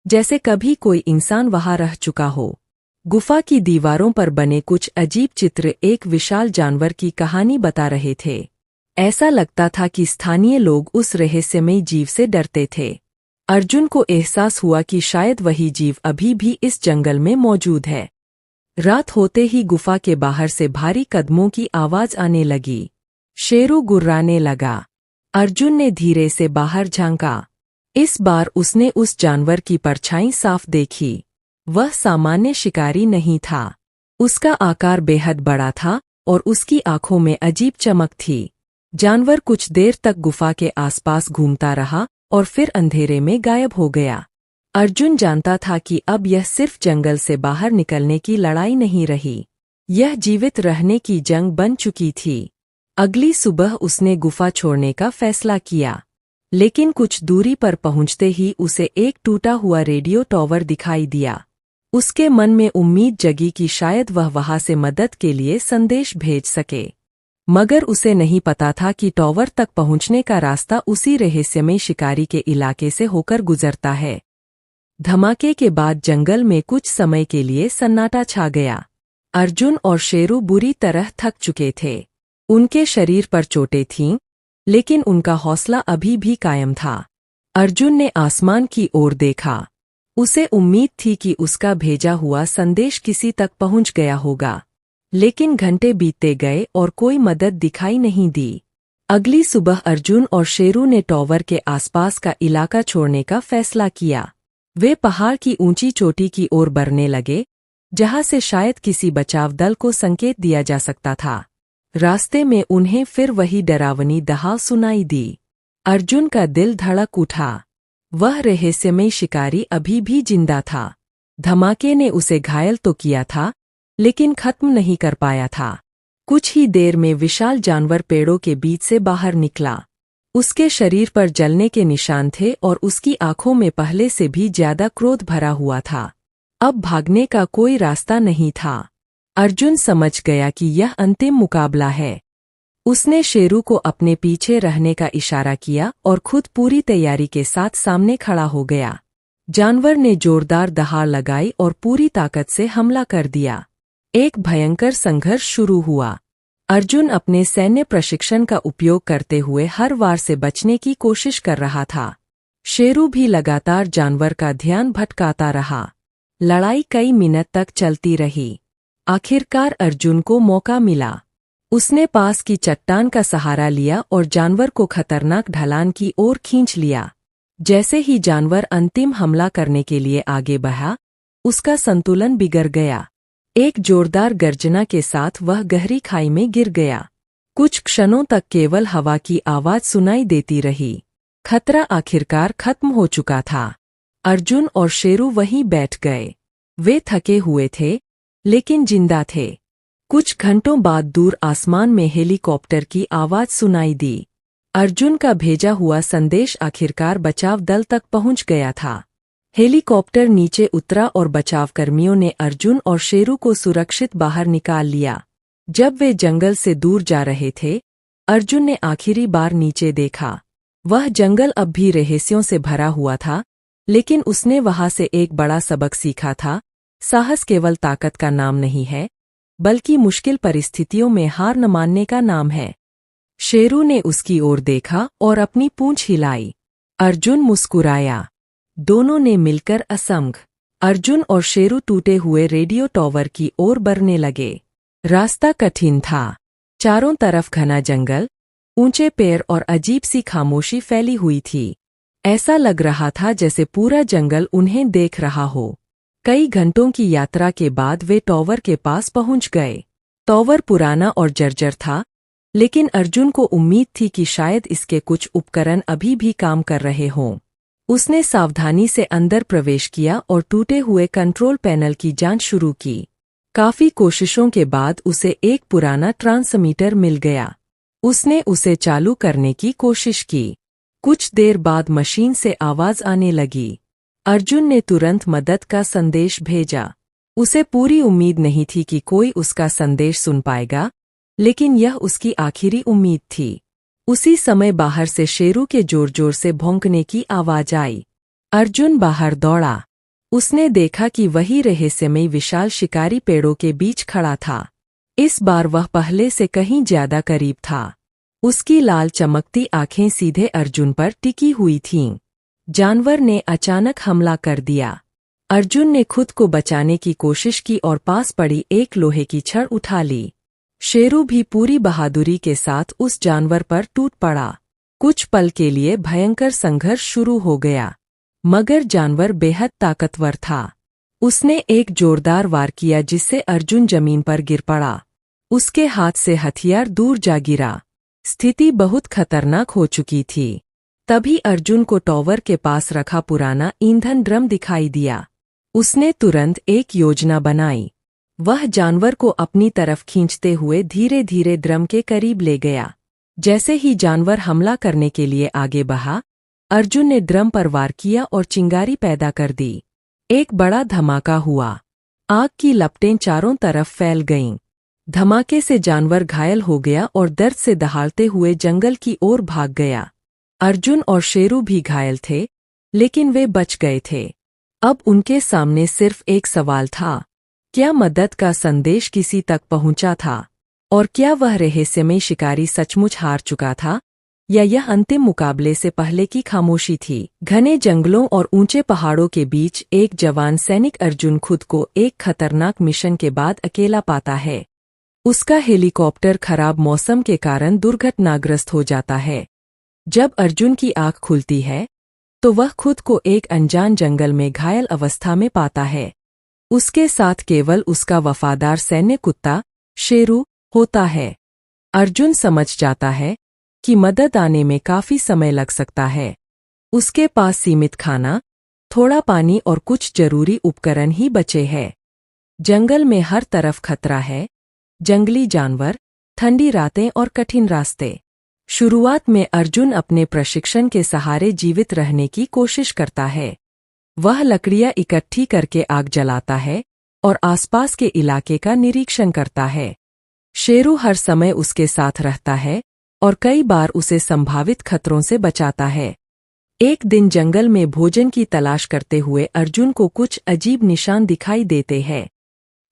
जैसे कभी कोई इंसान वहां रह चुका हो। गुफा की दीवारों पर बने कुछ अजीब चित्र एक विशाल जानवर की कहानी बता रहे थे। ऐसा लगता था कि स्थानीय लोग उस रहस्यमयी जीव से डरते थे। अर्जुन को एहसास हुआ कि शायद वही जीव अभी भी इस जंगल में मौजूद है। रात होते ही गुफा के बाहर से भारी कदमों की आवाज आने लगी। शेरू गुर्राने लगा। अर्जुन ने धीरे से बाहर झांका। इस बार उसने उस जानवर की परछाई साफ देखी। वह सामान्य शिकारी नहीं था। उसका आकार बेहद बड़ा था और उसकी आंखों में अजीब चमक थी। जानवर कुछ देर तक गुफा के आसपास घूमता रहा और फिर अंधेरे में गायब हो गया। अर्जुन जानता था कि अब यह सिर्फ जंगल से बाहर निकलने की लड़ाई नहीं रही, यह जीवित रहने की जंग बन चुकी थी। अगली सुबह उसने गुफा छोड़ने का फैसला किया, लेकिन कुछ दूरी पर पहुंचते ही उसे एक टूटा हुआ रेडियो टॉवर दिखाई दिया। उसके मन में उम्मीद जगी कि शायद वह वहां से मदद के लिए संदेश भेज सके, मगर उसे नहीं पता था कि टॉवर तक पहुंचने का रास्ता उसी रहस्यमय शिकारी के इलाके से होकर गुजरता है। धमाके के बाद जंगल में कुछ समय के लिए सन्नाटा छा गया। अर्जुन और शेरू बुरी तरह थक चुके थे। उनके शरीर पर चोटें थीं, लेकिन उनका हौसला अभी भी कायम था। अर्जुन ने आसमान की ओर देखा। उसे उम्मीद थी कि उसका भेजा हुआ संदेश किसी तक पहुंच गया होगा, लेकिन घंटे बीतते गए और कोई मदद दिखाई नहीं दी। अगली सुबह अर्जुन और शेरू ने टॉवर के आसपास का इलाका छोड़ने का फैसला किया। वे पहाड़ की ऊंची चोटी की ओर बढ़ने लगे, जहां से शायद किसी बचाव दल को संकेत दिया जा सकता था। रास्ते में उन्हें फिर वही डरावनी दहाड़ सुनाई दी। अर्जुन का दिल धड़क उठा। वह रहस्यमय शिकारी अभी भी जिंदा था। धमाके ने उसे घायल तो किया था, लेकिन खत्म नहीं कर पाया था। कुछ ही देर में विशाल जानवर पेड़ों के बीच से बाहर निकला। उसके शरीर पर जलने के निशान थे और उसकी आंखों में पहले से भी ज्यादा क्रोध भरा हुआ था। अब भागने का कोई रास्ता नहीं था। अर्जुन समझ गया कि यह अंतिम मुकाबला है। उसने शेरू को अपने पीछे रहने का इशारा किया और खुद पूरी तैयारी के साथ सामने खड़ा हो गया। जानवर ने जोरदार दहाड़ लगाई और पूरी ताकत से हमला कर दिया। एक भयंकर संघर्ष शुरू हुआ। अर्जुन अपने सैन्य प्रशिक्षण का उपयोग करते हुए हर वार से बचने की कोशिश कर रहा था। शेरू भी लगातार जानवर का ध्यान भटकाता रहा। लड़ाई कई मिनट तक चलती रही। आखिरकार अर्जुन को मौका मिला। उसने पास की चट्टान का सहारा लिया और जानवर को खतरनाक ढलान की ओर खींच लिया। जैसे ही जानवर अंतिम हमला करने के लिए आगे बढ़ा, उसका संतुलन बिगड़ गया। एक जोरदार गर्जना के साथ वह गहरी खाई में गिर गया। कुछ क्षणों तक केवल हवा की आवाज सुनाई देती रही। खतरा आखिरकार खत्म हो चुका था। अर्जुन और शेरू वहीं बैठ गए। वे थके हुए थे, लेकिन जिंदा थे। कुछ घंटों बाद दूर आसमान में हेलीकॉप्टर की आवाज सुनाई दी। अर्जुन का भेजा हुआ संदेश आखिरकार बचाव दल तक पहुंच गया था। हेलीकॉप्टर नीचे उतरा और बचावकर्मियों ने अर्जुन और शेरू को सुरक्षित बाहर निकाल लिया। जब वे जंगल से दूर जा रहे थे, अर्जुन ने आखिरी बार नीचे देखा। वह जंगल अब भी रहस्यों से भरा हुआ था, लेकिन उसने वहां से एक बड़ा सबक सीखा था। साहस केवल ताकत का नाम नहीं है, बल्कि मुश्किल परिस्थितियों में हार न मानने का नाम है। शेरू ने उसकी ओर देखा और अपनी पूंछ हिलाई। अर्जुन मुस्कुराया। दोनों ने मिलकर असंग। अर्जुन और शेरू टूटे हुए रेडियो टॉवर की ओर बढ़ने लगे। रास्ता कठिन था। चारों तरफ घना जंगल, ऊंचे पेड़ और अजीब सी खामोशी फैली हुई थी। ऐसा लग रहा था जैसे पूरा जंगल उन्हें देख रहा हो। कई घंटों की यात्रा के बाद वे टॉवर के पास पहुंच गए। टॉवर पुराना और जर्जर था, लेकिन अर्जुन को उम्मीद थी कि शायद इसके कुछ उपकरण अभी भी काम कर रहे हों। उसने सावधानी से अंदर प्रवेश किया और टूटे हुए कंट्रोल पैनल की जांच शुरू की। काफी कोशिशों के बाद उसे एक पुराना ट्रांसमीटर मिल गया। उसने उसे चालू करने की कोशिश की। कुछ देर बाद मशीन से आवाज आने लगी। अर्जुन ने तुरंत मदद का संदेश भेजा। उसे पूरी उम्मीद नहीं थी कि कोई उसका संदेश सुन पाएगा, लेकिन यह उसकी आखिरी उम्मीद थी। उसी समय बाहर से शेरू के जोर जोर से भौंकने की आवाज आई। अर्जुन बाहर दौड़ा। उसने देखा कि वही रहस्यमय विशाल शिकारी पेड़ों के बीच खड़ा था। इस बार वह पहले से कहीं ज्यादा करीब था। उसकी लाल चमकती आंखें सीधे अर्जुन पर टिकी हुई थीं। जानवर ने अचानक हमला कर दिया। अर्जुन ने खुद को बचाने की कोशिश की और पास पड़ी एक लोहे की छड़ उठा ली। शेरू भी पूरी बहादुरी के साथ उस जानवर पर टूट पड़ा। कुछ पल के लिए भयंकर संघर्ष शुरू हो गया, मगर जानवर बेहद ताकतवर था। उसने एक जोरदार वार किया जिससे अर्जुन जमीन पर गिर पड़ा। उसके हाथ से हथियार दूर जा गिरा। स्थिति बहुत खतरनाक हो चुकी थी। तभी अर्जुन को टॉवर के पास रखा पुराना ईंधन ड्रम दिखाई दिया। उसने तुरंत एक योजना बनाई। वह जानवर को अपनी तरफ खींचते हुए धीरे धीरे ड्रम के करीब ले गया। जैसे ही जानवर हमला करने के लिए आगे बढ़ा, अर्जुन ने ड्रम पर वार किया और चिंगारी पैदा कर दी। एक बड़ा धमाका हुआ। आग की लपटें चारों तरफ फैल गईं। धमाके से जानवर घायल हो गया और दर्द से दहाड़ते हुए जंगल की ओर भाग गया। अर्जुन और शेरू भी घायल थे, लेकिन वे बच गए थे। अब उनके सामने सिर्फ एक सवाल था, क्या मदद का संदेश किसी तक पहुंचा था? और क्या वह रहस्यमय शिकारी सचमुच हार चुका था, या यह अंतिम मुकाबले से पहले की खामोशी थी? घने जंगलों और ऊंचे पहाड़ों के बीच एक जवान सैनिक अर्जुन खुद को एक खतरनाक मिशन के बाद अकेला पाता है। उसका हेलीकॉप्टर खराब मौसम के कारण दुर्घटनाग्रस्त हो जाता है। जब अर्जुन की आंख खुलती है, तो वह खुद को एक अनजान जंगल में घायल अवस्था में पाता है। उसके साथ केवल उसका वफादार सैन्य कुत्ता शेरू होता है। अर्जुन समझ जाता है कि मदद आने में काफी समय लग सकता है। उसके पास सीमित खाना, थोड़ा पानी और कुछ जरूरी उपकरण ही बचे हैं। जंगल में हर तरफ खतरा है, जंगली जानवर, ठंडी रातें और कठिन रास्ते। शुरुआत में अर्जुन अपने प्रशिक्षण के सहारे जीवित रहने की कोशिश करता है। वह लकड़ियां इकट्ठी करके आग जलाता है और आसपास के इलाके का निरीक्षण करता है। शेरू हर समय उसके साथ रहता है और कई बार उसे संभावित खतरों से बचाता है। एक दिन जंगल में भोजन की तलाश करते हुए अर्जुन को कुछ अजीब निशान दिखाई देते हैं।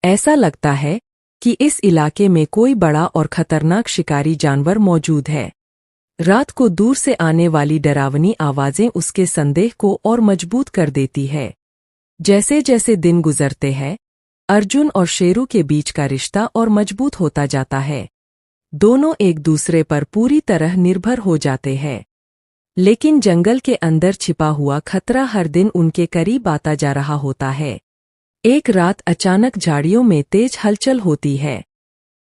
ऐसा लगता है कि इस इलाके में कोई बड़ा और खतरनाक शिकारी जानवर मौजूद है। रात को दूर से आने वाली डरावनी आवाजें उसके संदेह को और मजबूत कर देती है। जैसे जैसे दिन गुजरते हैं, अर्जुन और शेरू के बीच का रिश्ता और मजबूत होता जाता है। दोनों एक दूसरे पर पूरी तरह निर्भर हो जाते हैं। लेकिन जंगल के अंदर छिपा हुआ खतरा हर दिन उनके करीब आता जा रहा होता है। एक रात अचानक झाड़ियों में तेज हलचल होती है।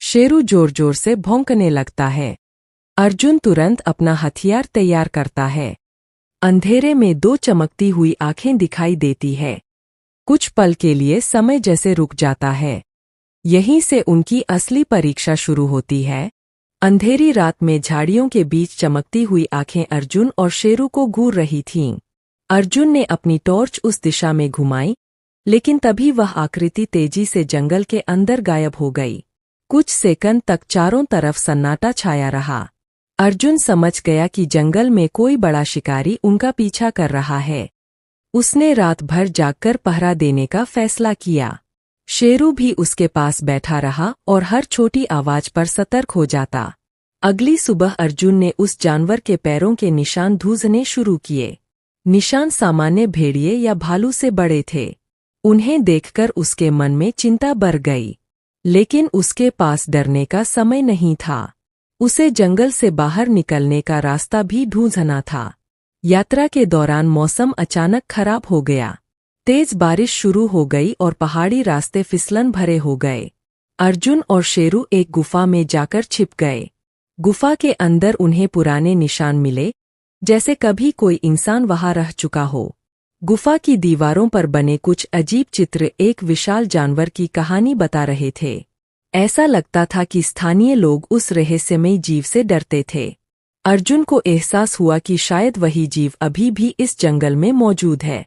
शेरू जोर जोर से भौंकने लगता है। अर्जुन तुरंत अपना हथियार तैयार करता है। अंधेरे में दो चमकती हुई आंखें दिखाई देती है। कुछ पल के लिए समय जैसे रुक जाता है। यहीं से उनकी असली परीक्षा शुरू होती है। अंधेरी रात में झाड़ियों के बीच चमकती हुई आंखें अर्जुन और शेरू को घूर रही थीं। अर्जुन ने अपनी टॉर्च उस दिशा में घुमाई, लेकिन तभी वह आकृति तेजी से जंगल के अंदर गायब हो गई। कुछ सेकंड तक चारों तरफ सन्नाटा छाया रहा। अर्जुन समझ गया कि जंगल में कोई बड़ा शिकारी उनका पीछा कर रहा है। उसने रात भर जागकर पहरा देने का फैसला किया। शेरू भी उसके पास बैठा रहा और हर छोटी आवाज पर सतर्क हो जाता। अगली सुबह अर्जुन ने उस जानवर के पैरों के निशान ढूंढने शुरू किए। निशान सामान्य भेड़िए या भालू से बड़े थे। उन्हें देखकर उसके मन में चिंता बढ़ गई, लेकिन उसके पास डरने का समय नहीं था। उसे जंगल से बाहर निकलने का रास्ता भी ढूंढना था। यात्रा के दौरान मौसम अचानक खराब हो गया। तेज बारिश शुरू हो गई और पहाड़ी रास्ते फिसलन भरे हो गए। अर्जुन और शेरू एक गुफा में जाकर छिप गए। गुफा के अंदर उन्हें पुराने निशान मिले, जैसे कभी कोई इंसान वहां रह चुका हो। गुफा की दीवारों पर बने कुछ अजीब चित्र एक विशाल जानवर की कहानी बता रहे थे। ऐसा लगता था कि स्थानीय लोग उस रहस्यमयी जीव से डरते थे। अर्जुन को एहसास हुआ कि शायद वही जीव अभी भी इस जंगल में मौजूद है।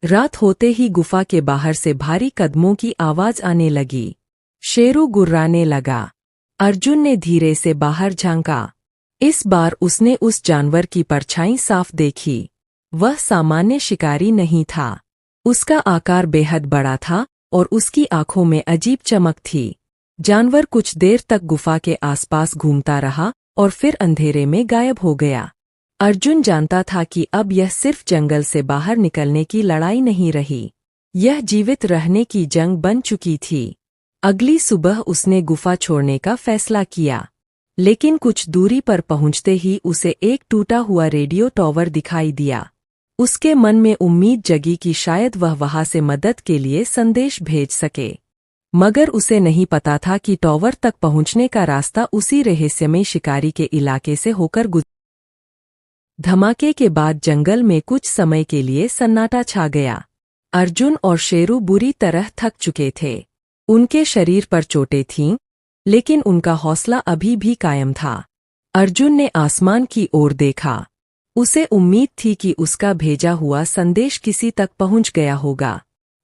रात होते ही गुफा के बाहर से भारी कदमों की आवाज आने लगी। शेरू गुर्राने लगा। अर्जुन ने धीरे से बाहर झांका। इस बार उसने उस जानवर की परछाई साफ देखी। वह सामान्य शिकारी नहीं था। उसका आकार बेहद बड़ा था और उसकी आंखों में अजीब चमक थी। जानवर कुछ देर तक गुफा के आसपास घूमता रहा और फिर अंधेरे में गायब हो गया। अर्जुन जानता था कि अब यह सिर्फ जंगल से बाहर निकलने की लड़ाई नहीं रही, यह जीवित रहने की जंग बन चुकी थी। अगली सुबह उसने गुफा छोड़ने का फैसला किया, लेकिन कुछ दूरी पर पहुंचते ही उसे एक टूटा हुआ रेडियो टॉवर दिखाई दिया। उसके मन में उम्मीद जगी कि शायद वह वहां से मदद के लिए संदेश भेज सके, मगर उसे नहीं पता था कि टॉवर तक पहुंचने का रास्ता उसी रहस्यमय शिकारी के इलाके से होकर गुजर। धमाके के बाद जंगल में कुछ समय के लिए सन्नाटा छा गया। अर्जुन और शेरू बुरी तरह थक चुके थे। उनके शरीर पर चोटें थीं, लेकिन उनका हौसला अभी भी कायम था। अर्जुन ने आसमान की ओर देखा। उसे उम्मीद थी कि उसका भेजा हुआ संदेश किसी तक पहुंच गया होगा,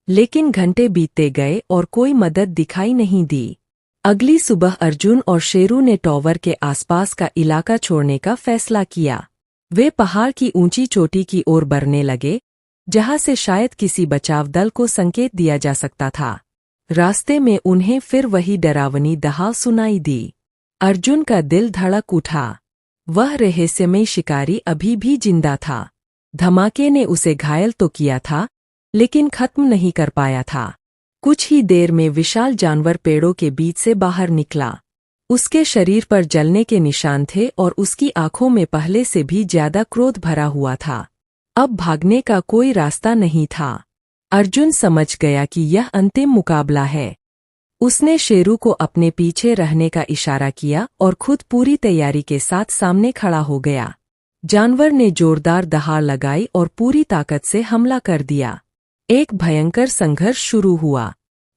लेकिन घंटे बीतते गए और कोई मदद दिखाई नहीं दी। अगली सुबह अर्जुन और शेरू ने टॉवर के आसपास का इलाका छोड़ने का फैसला किया। वे पहाड़ की ऊंची चोटी की ओर बढ़ने लगे, जहां से शायद किसी बचाव दल को संकेत दिया जा सकता था। रास्ते में उन्हें फिर वही डरावनी दहाड़ सुनाई दी। अर्जुन का दिल धड़क उठा। वह रहस्यमय शिकारी अभी भी जिंदा था। धमाके ने उसे घायल तो किया था, लेकिन खत्म नहीं कर पाया था। कुछ ही देर में विशाल जानवर पेड़ों के बीच से बाहर निकला। उसके शरीर पर जलने के निशान थे और उसकी आंखों में पहले से भी ज्यादा क्रोध भरा हुआ था। अब भागने का कोई रास्ता नहीं था। अर्जुन समझ गया कि यह अंतिम मुकाबला है। उसने शेरू को अपने पीछे रहने का इशारा किया और खुद पूरी तैयारी के साथ सामने खड़ा हो गया। जानवर ने जोरदार दहाड़ लगाई और पूरी ताकत से हमला कर दिया। एक भयंकर संघर्ष शुरू हुआ।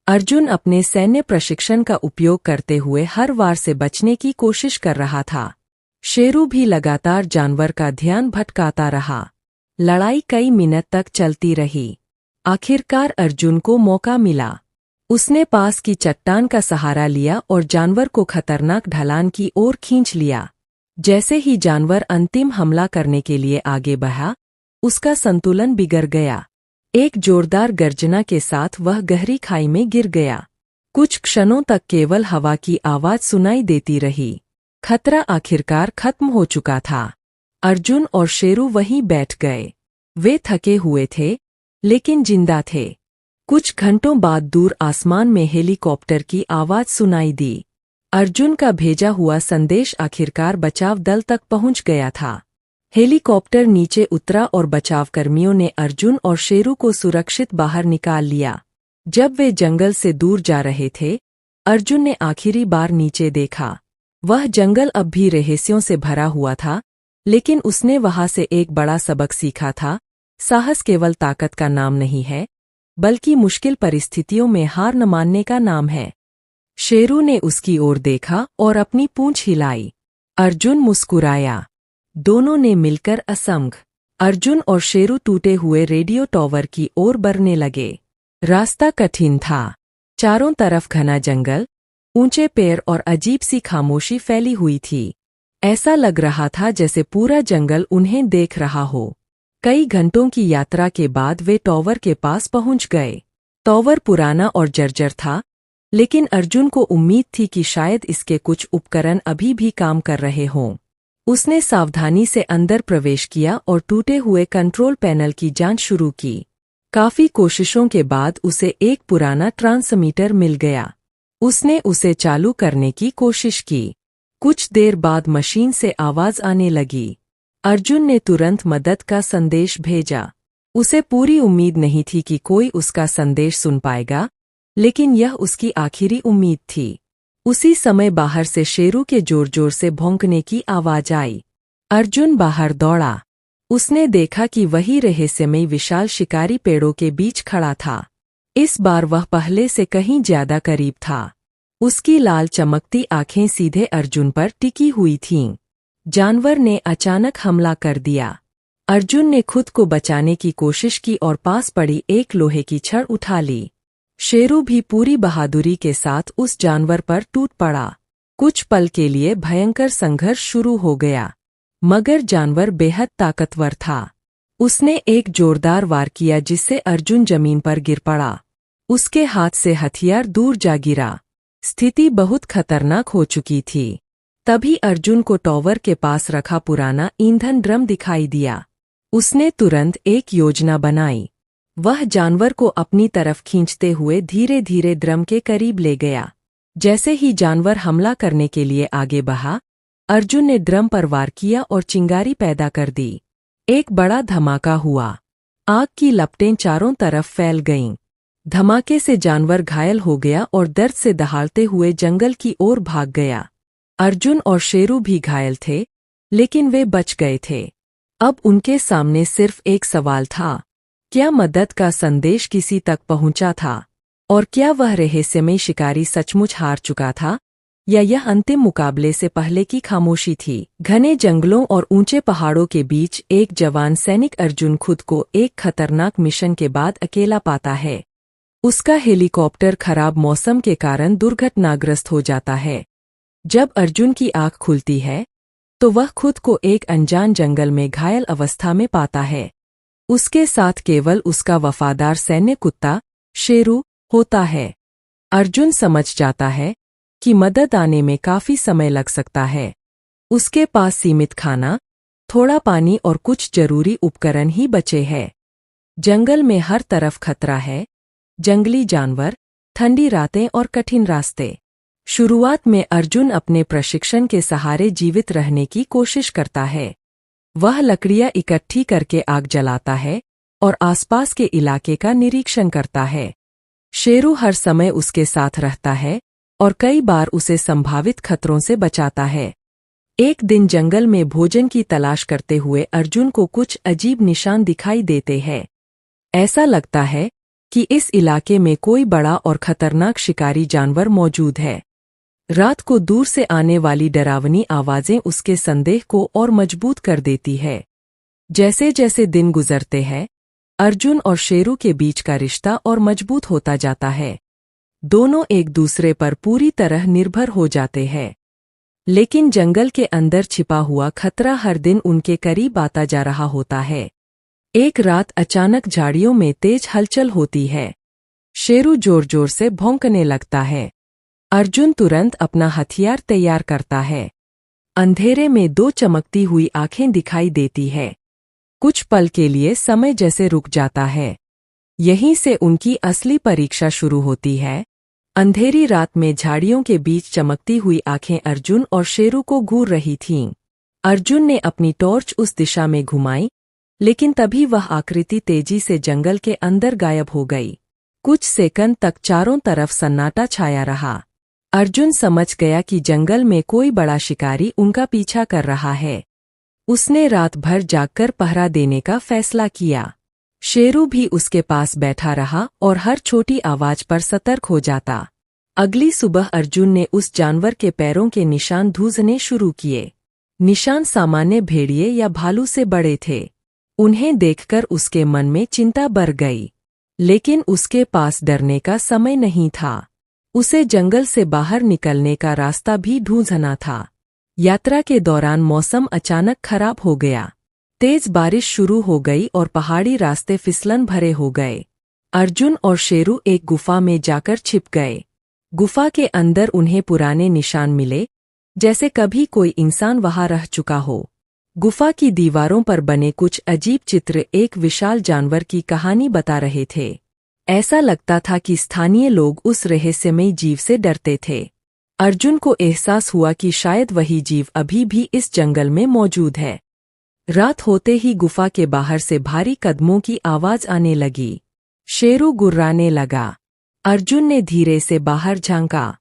अर्जुन अपने सैन्य प्रशिक्षण का उपयोग करते हुए हर वार से बचने की कोशिश कर रहा था। शेरू भी लगातार जानवर का ध्यान भटकाता रहा। लड़ाई कई मिनट तक चलती रही। आखिरकार अर्जुन को मौका मिला। उसने पास की चट्टान का सहारा लिया और जानवर को खतरनाक ढलान की ओर खींच लिया। जैसे ही जानवर अंतिम हमला करने के लिए आगे बढ़ा, उसका संतुलन बिगड़ गया। एक जोरदार गर्जना के साथ वह गहरी खाई में गिर गया। कुछ क्षणों तक केवल हवा की आवाज सुनाई देती रही। खतरा आखिरकार खत्म हो चुका था। अर्जुन और शेरू वहीं बैठ गए। वे थके हुए थे, लेकिन जिंदा थे। कुछ घंटों बाद दूर आसमान में हेलीकॉप्टर की आवाज सुनाई दी। अर्जुन का भेजा हुआ संदेश आखिरकार बचाव दल तक पहुंच गया था। हेलीकॉप्टर नीचे उतरा और बचावकर्मियों ने अर्जुन और शेरू को सुरक्षित बाहर निकाल लिया। जब वे जंगल से दूर जा रहे थे, अर्जुन ने आखिरी बार नीचे देखा। वह जंगल अब भी रहस्यों से भरा हुआ था, लेकिन उसने वहां से एक बड़ा सबक सीखा था। साहस केवल ताकत का नाम नहीं है, बल्कि मुश्किल परिस्थितियों में हार न मानने का नाम है। शेरू ने उसकी ओर देखा और अपनी पूंछ हिलाई। अर्जुन मुस्कुराया। दोनों ने मिलकर असंग। अर्जुन और शेरू टूटे हुए रेडियो टॉवर की ओर बढ़ने लगे। रास्ता कठिन था। चारों तरफ घना जंगल, ऊंचे पेड़ और अजीब सी खामोशी फैली हुई थी। ऐसा लग रहा था जैसे पूरा जंगल उन्हें देख रहा हो। कई घंटों की यात्रा के बाद वे टॉवर के पास पहुंच गए। टॉवर पुराना और जर्जर था, लेकिन अर्जुन को उम्मीद थी कि शायद इसके कुछ उपकरण अभी भी काम कर रहे हों। उसने सावधानी से अंदर प्रवेश किया और टूटे हुए कंट्रोल पैनल की जांच शुरू की। काफी कोशिशों के बाद उसे एक पुराना ट्रांसमीटर मिल गया। उसने उसे चालू करने की कोशिश की। कुछ देर बाद मशीन से आवाज आने लगी। अर्जुन ने तुरंत मदद का संदेश भेजा। उसे पूरी उम्मीद नहीं थी कि कोई उसका संदेश सुन पाएगा, लेकिन यह उसकी आखिरी उम्मीद थी। उसी समय बाहर से शेरू के जोर जोर से भौंकने की आवाज आई। अर्जुन बाहर दौड़ा। उसने देखा कि वही रहस्यमयी विशाल शिकारी पेड़ों के बीच खड़ा था। इस बार वह पहले से कहीं ज्यादा करीब था। उसकी लाल चमकती आंखें सीधे अर्जुन पर टिकी हुई थीं। जानवर ने अचानक हमला कर दिया। अर्जुन ने खुद को बचाने की कोशिश की और पास पड़ी एक लोहे की छड़ उठा ली। शेरू भी पूरी बहादुरी के साथ उस जानवर पर टूट पड़ा। कुछ पल के लिए भयंकर संघर्ष शुरू हो गया, मगर जानवर बेहद ताकतवर था। उसने एक जोरदार वार किया जिससे अर्जुन जमीन पर गिर पड़ा। उसके हाथ से हथियार दूर जा गिरा। स्थिति बहुत खतरनाक हो चुकी थी। तभी अर्जुन को टॉवर के पास रखा पुराना ईंधन ड्रम दिखाई दिया। उसने तुरंत एक योजना बनाई। वह जानवर को अपनी तरफ खींचते हुए धीरे धीरे ड्रम के करीब ले गया। जैसे ही जानवर हमला करने के लिए आगे बढ़ा, अर्जुन ने ड्रम पर वार किया और चिंगारी पैदा कर दी। एक बड़ा धमाका हुआ। आग की लपटें चारों तरफ फैल गईं। धमाके से जानवर घायल हो गया और दर्द से दहाड़ते हुए जंगल की ओर भाग गया। अर्जुन और शेरू भी घायल थे, लेकिन वे बच गए थे। अब उनके सामने सिर्फ एक सवाल था, क्या मदद का संदेश किसी तक पहुंचा था? और क्या वह रहस्यमय शिकारी सचमुच हार चुका था, या यह अंतिम मुकाबले से पहले की खामोशी थी? घने जंगलों और ऊंचे पहाड़ों के बीच एक जवान सैनिक अर्जुन खुद को एक खतरनाक मिशन के बाद अकेला पाता है। उसका हेलीकॉप्टर खराब मौसम के कारण दुर्घटनाग्रस्त हो जाता है। जब अर्जुन की आंख खुलती है, तो वह खुद को एक अनजान जंगल में घायल अवस्था में पाता है। उसके साथ केवल उसका वफादार सैन्य कुत्ता शेरू होता है। अर्जुन समझ जाता है कि मदद आने में काफी समय लग सकता है। उसके पास सीमित खाना, थोड़ा पानी और कुछ जरूरी उपकरण ही बचे हैं। जंगल में हर तरफ खतरा है, जंगली जानवर, ठंडी रातें और कठिन रास्ते। शुरुआत में अर्जुन अपने प्रशिक्षण के सहारे जीवित रहने की कोशिश करता है। वह लकड़ियां इकट्ठी करके आग जलाता है और आसपास के इलाके का निरीक्षण करता है। शेरू हर समय उसके साथ रहता है और कई बार उसे संभावित खतरों से बचाता है। एक दिन जंगल में भोजन की तलाश करते हुए अर्जुन को कुछ अजीब निशान दिखाई देते हैं। ऐसा लगता है कि इस इलाके में कोई बड़ा और खतरनाक शिकारी जानवर मौजूद है। रात को दूर से आने वाली डरावनी आवाजें उसके संदेह को और मजबूत कर देती है। जैसे जैसे दिन गुजरते हैं, अर्जुन और शेरू के बीच का रिश्ता और मजबूत होता जाता है। दोनों एक दूसरे पर पूरी तरह निर्भर हो जाते हैं। लेकिन जंगल के अंदर छिपा हुआ खतरा हर दिन उनके करीब आता जा रहा होता है। एक रात अचानक झाड़ियों में तेज हलचल होती है। शेरू जोर जोर से भौंकने लगता है। अर्जुन तुरंत अपना हथियार तैयार करता है। अंधेरे में दो चमकती हुई आंखें दिखाई देती है। कुछ पल के लिए समय जैसे रुक जाता है। यहीं से उनकी असली परीक्षा शुरू होती है। अंधेरी रात में झाड़ियों के बीच चमकती हुई आंखें अर्जुन और शेरू को घूर रही थीं। अर्जुन ने अपनी टॉर्च उस दिशा में घुमाई, लेकिन तभी वह आकृति तेजी से जंगल के अंदर गायब हो गई। कुछ सेकंड तक चारों तरफ सन्नाटा छाया रहा। अर्जुन समझ गया कि जंगल में कोई बड़ा शिकारी उनका पीछा कर रहा है। उसने रात भर जागकर पहरा देने का फैसला किया। शेरू भी उसके पास बैठा रहा और हर छोटी आवाज पर सतर्क हो जाता। अगली सुबह अर्जुन ने उस जानवर के पैरों के निशान ढूंढने शुरू किए। निशान सामान्य भेड़िए या भालू से बड़े थे। उन्हें देखकर उसके मन में चिंता बढ़ गई, लेकिन उसके पास डरने का समय नहीं था। उसे जंगल से बाहर निकलने का रास्ता भी ढूंढना था। यात्रा के दौरान मौसम अचानक खराब हो गया। तेज बारिश शुरू हो गई और पहाड़ी रास्ते फिसलन भरे हो गए। अर्जुन और शेरू एक गुफा में जाकर छिप गए। गुफा के अंदर उन्हें पुराने निशान मिले, जैसे कभी कोई इंसान वहां रह चुका हो। गुफा की दीवारों पर बने कुछ अजीब चित्र एक विशाल जानवर की कहानी बता रहे थे। ऐसा लगता था कि स्थानीय लोग उस रहस्यमयी जीव से डरते थे। अर्जुन को एहसास हुआ कि शायद वही जीव अभी भी इस जंगल में मौजूद है। रात होते ही गुफा के बाहर से भारी कदमों की आवाज आने लगी। शेरू गुर्राने लगा। अर्जुन ने धीरे से बाहर झांका।